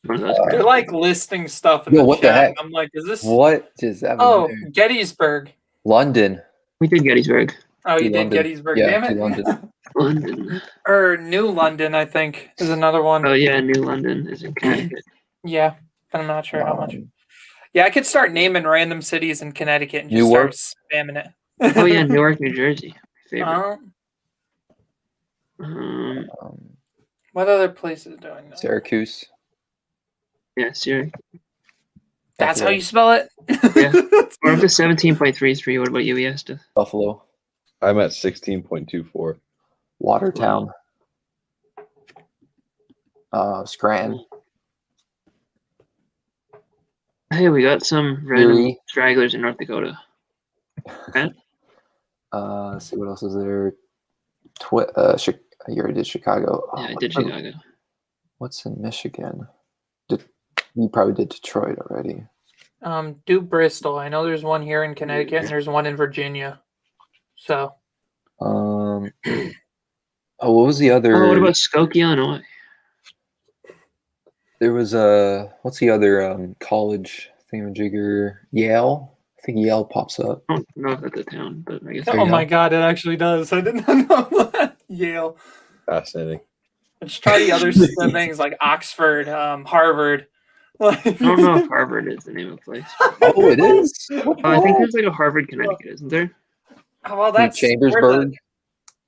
One of those They're great- like listing stuff in Yo, the what the chat. heck? I'm like, is this? What is that? Oh, Gettysburg. London. We did Gettysburg. Oh, you To did London. Gettysburg. Yeah, Damn to it. London. London. Or New London, I think, is another one. Oh yeah, New London is in Connecticut. Yeah, but I'm not sure how much. Um, Yeah, I could start naming random cities in Connecticut and just Newark. start spamming it. Oh yeah, Newark, New Jersey. My favorite. Um, um, what other places do I know? Syracuse. Yeah, Syracuse. That's how Buffalo. you spell it? Yeah. We're up to 17.33. What about you, Iesta? Buffalo. I'm at 16.24. Watertown. Scranton. Hey, we got some random Erie. stragglers in North Dakota. Let's see what else is there. You already did Chicago. Yeah, I Oh, did Chicago. What's in Michigan? You probably did Detroit already. Do Bristol. I know there's one here in Connecticut and there's one in Virginia. So Oh, what was the other? Oh, what about Skokie, Illinois? There was what's the other college thingamajigger? Yale. I think Yale pops up. I don't know if that's a town, but I guess. There oh you my go. god, it actually does. I did not know that. Yale. Fascinating. Let's try the other things like Oxford, Harvard. I don't know if Harvard is the name of the place. Oh, it is. What the I think heck? there's like a Harvard, Connecticut, isn't there? Oh, well, that's where Chambersburg.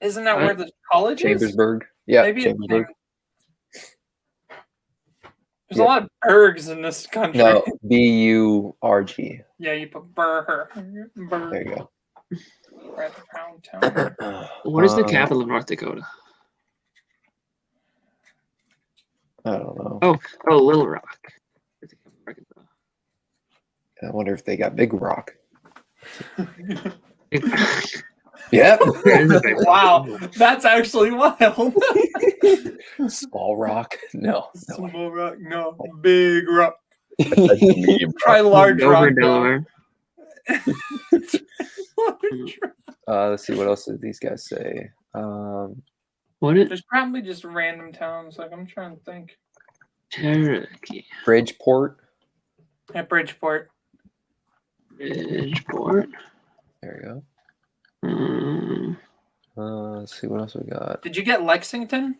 isn't that where the college is? Chambersburg. Yeah, Maybe it's Chambersburg. There's a lot of bergs in this country. No, B-U-R-G. Yeah, you put Burr. There you go. Right, pound town. What is the capital of North Dakota? I don't know. Oh, Little Rock. I wonder if they got Big Rock. Yeah. Yep. Wow, that's actually wild. Small Rock. No. Small rock, no. Big rock. Medium Try large Dover, rock. Delaware. Let's see what else did these guys say. What is There's probably just random towns. Like I'm trying to think. Cherokee? Bridgeport. At Bridgeport. Bridgeport. There you Um, go. Let's see what else we got. Did you get Lexington?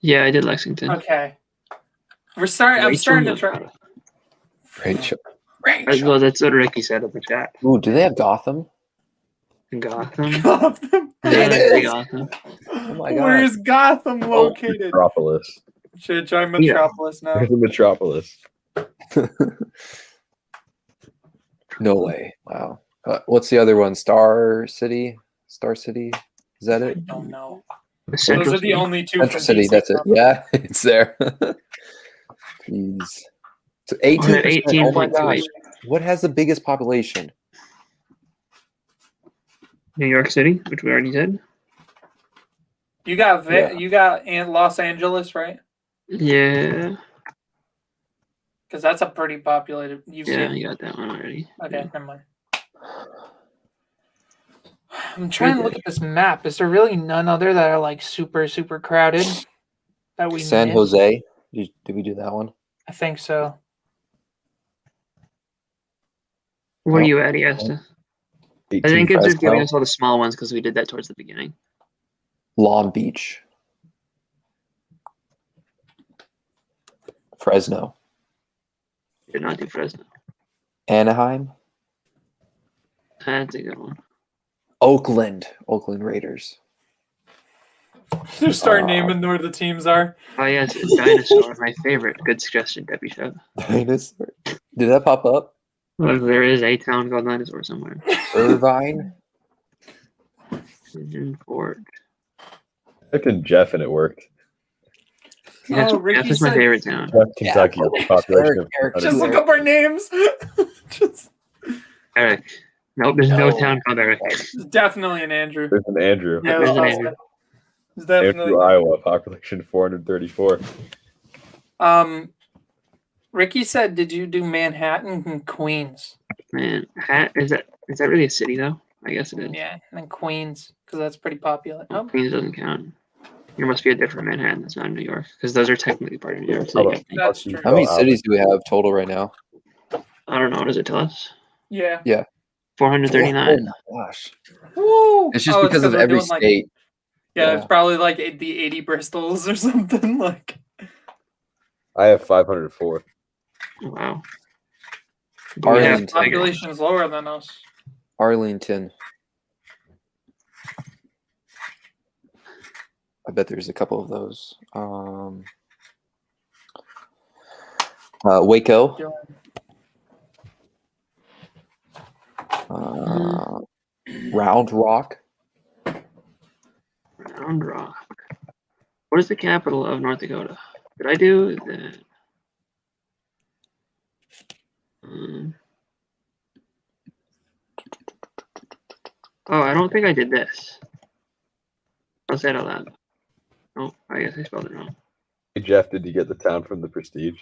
yeah, I did Lexington. Okay. I'm starting to try. Rachel. Well, that's what Ricky said in the chat. Ooh, do they have Gotham? Gotham. Gotham. Yeah, It they is. Gotham. Oh my god. Where's Gotham located? Metropolis. Should try Metropolis now. There's a metropolis. No way. Wow. What's the other one? Star City? Star City? Is that I it? don't know. The Those Central are the City. only two. Central from City, DC. that's it. Yeah, it's there. Jeez. So 18%. Oh my 18.28. gosh. What has the biggest population? New York City, which we already said. You got Yeah. you got Los Angeles, right? Yeah. Because that's a pretty populated. You've Yeah, seen. you got that one already. Okay, never mind. I'm trying to look at this map. Is there really none other that are like super crowded that we San missed? Jose. Did we do that one? I think so. Where are you at, Iesta? I 18 think it's just giving Fresno. us all the small ones because we did that towards the beginning. Long Beach. Fresno. We did not do Fresno. Anaheim. That's a good one. Oakland Raiders. Just start Uh, naming where the teams are. Oh yes, dinosaur, my favorite. Good suggestion, Debbie Shep. Dinosaur. Did that pop up? Well, there is a town called Dinosaur somewhere. Irvine. Pigeon Forge. I typed in Jeff and it worked. Yes, Oh, Ricky Jeff is my said- favorite town. Jeff, Kentucky, population of Eric, Just look 100. up our names. Just Eric. Nope, there's no No. town called Eric. definitely an Andrew. There's an Andrew. Yeah, There's an that's Andrew. it. It's definitely. Andrew, Iowa, population 434. Ricky said, "Did you do Manhattan and Queens?" Man, is that really a city though? I guess it is. Yeah, and Queens because that's pretty popular. Oh, Queens doesn't count. There must be a different Manhattan that's not in New York because those are technically part of New York. So How you about- that's true. How many Oh, cities do we have total right now? I don't know. What does it tell us? Yeah. 439. Oh my gosh. Woo! It's just Oh, because of we're every doing, like- state. yeah, yeah. it's probably like the 80 Bristols or something. Like, I have 504. Wow. Do we have Arlington. population's lower than us. Arlington. I bet there's a couple of those. Waco. Round Rock. Round Rock. What is the capital of North Dakota? Did I do that? Oh, I don't think I did this. I'll say it out loud. Oh, I guess I spelled it wrong. Hey, Jeff, did you get the town from the Prestige?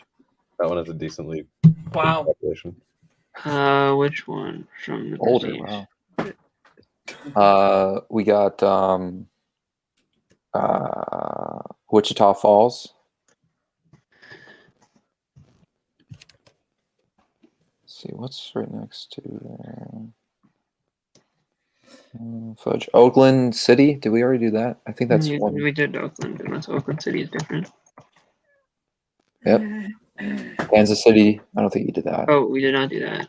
That one has a decently Wow. population. Which one from the Older. Prestige? Wow. We got Wichita Falls. Let's see what's right next to there. Fudge. Oakland City. Did we already do that? I think that's one. We did Oakland, unless Oakland City is different. Yep. Kansas City. I don't think you did that. Oh, we did not do that.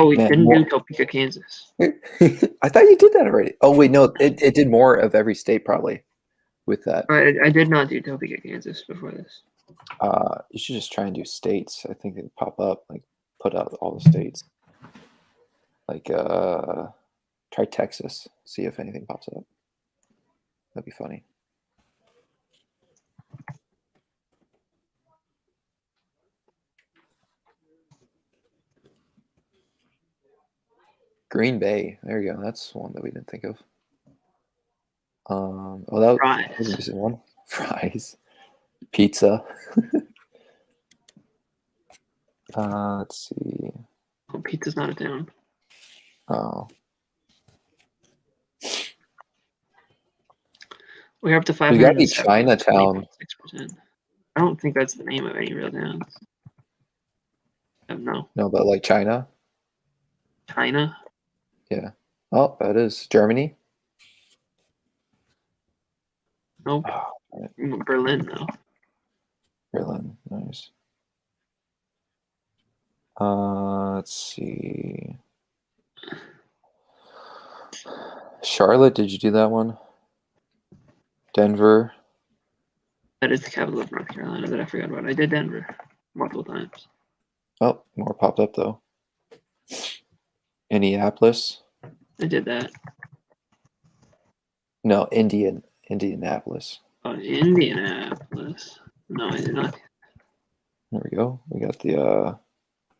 We man, didn't more- do Topeka, Kansas. I thought you did that already. Oh wait, no, it did more of every state probably with that. I did not do Topeka, Kansas before this. You should just try and do states. I think they pop up, like put out all the states. Like try Texas, see if anything pops up. That'd be funny. Green Bay. There you go. That's one that we didn't think of. Oh, that was a Fries. decent one. Fries, pizza. Let's see. Oh, pizza's not a town. Oh, We're up to we got the 507, Chinatown. 20.6%. I don't think that's the name of any real towns. No. No, but like China. China? Oh, that is Germany. Nope. Oh, Berlin, though. Berlin. Nice. Let's see. Charlotte, did you do that one? Denver. That is the capital of North Carolina that I forgot about. I did Denver multiple times. Oh, more popped up though. Indianapolis. I did that. No, Indianapolis. Oh, Indianapolis. No, I did not. There we go. We got the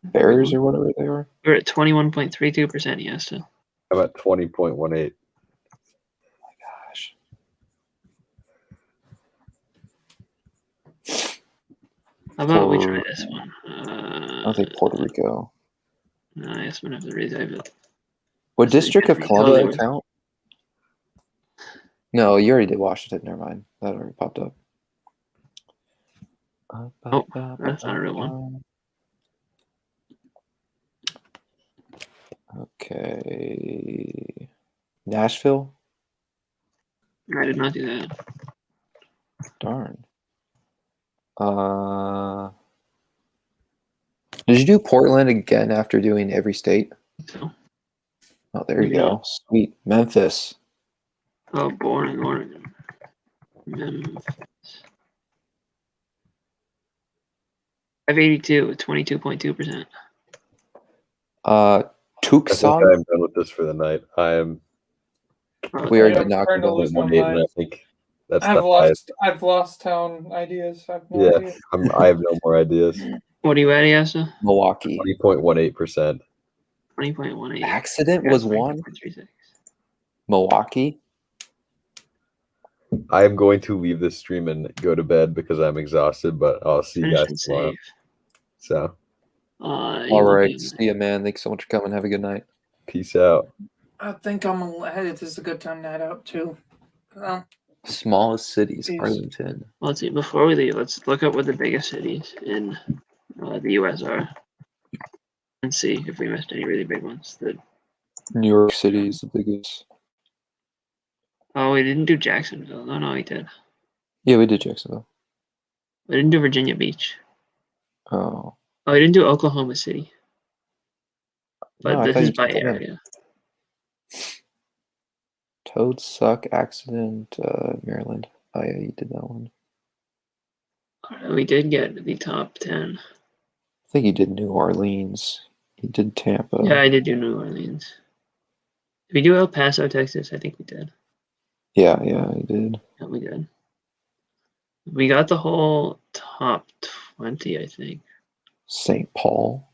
Bears or whatever they were. We're at 21.32%, yes. So. How about 20.18? Gosh. How about we try this one? I don't think Puerto Rico. No, I guess I'm going to have to resave it. Would So you District can of read Columbia Hollywood. count? No, you already did Washington. Never mind. That already popped up. Oh, that's not a real one. Okay. Nashville? I did not do that. Darn. Did you do Portland again after doing every state? So, Oh, there you Yeah. go. Sweet. Memphis. oh, boring, Oregon. Memphis. 582 with 22.2%. Uh, I think Tucson. I'm done with this for the night. I am We already Yeah, did I'm knock starting to them lose my 0.18, and I mind. think that's I've the highest. lost town ideas. I have no Yeah, idea. I have no more ideas. What are you at, Yasa? Milwaukee. 20.18%. 20.18. Accident Yeah, was one. 22.36. Milwaukee. I am going to leave this stream and go to bed because I'm exhausted, but I'll see you Finish guys and tomorrow. save. So, You All will right. be- See ya, man. Thanks so much for coming. Have a good night. peace out. I think this is a good time to head out too. Smallest cities, Jeez. Arlington. Let's see. Before we leave, let's look up what the biggest cities in the U.S. are, and see if we missed any really big ones. New York City is the biggest. Oh, we didn't do Jacksonville. No, we did. Yeah, we did Jacksonville. We didn't do Virginia Beach. Oh. Oh, we didn't do Oklahoma City. But No, I this thought is you by put that in. area. Toads suck. Accident. Maryland. Oh yeah, you did that one. We did get the top 10. I think you did New Orleans. You did Tampa. Yeah, I did do New Orleans. Did we do El Paso, Texas? I think we did. Yeah, you did. Yeah, we did. We got the whole top 20, I think. St. Paul.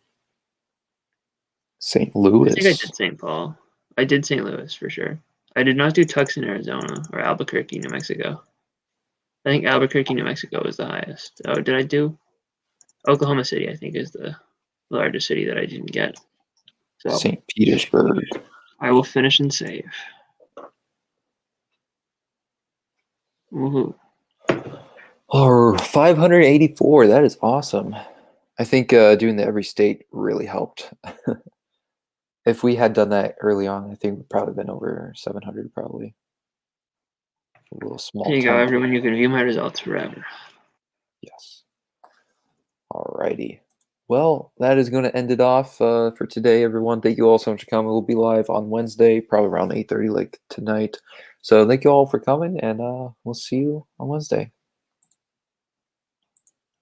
St. I Louis. think I did St. Paul. I did St. Louis for sure. I did not do Tucson, Arizona, or Albuquerque, New Mexico. I think Albuquerque, New Mexico was the highest. Oh, did I do Oklahoma City? I think is the largest city that I didn't get. So St. Petersburg. I will finish and save. Woohoo! Oh, 584. That is awesome. I think doing the every state really helped. If we had done that early on, I think we'd probably been over 700 probably. A little small. There you go, town. everyone. You can view my results forever. Yes. Alrighty. Well, that is going to end it off for today, everyone. Thank you all so much for coming. We'll be live on Wednesday, probably around 8:30 like tonight. So thank you all for coming, and we'll see you on Wednesday.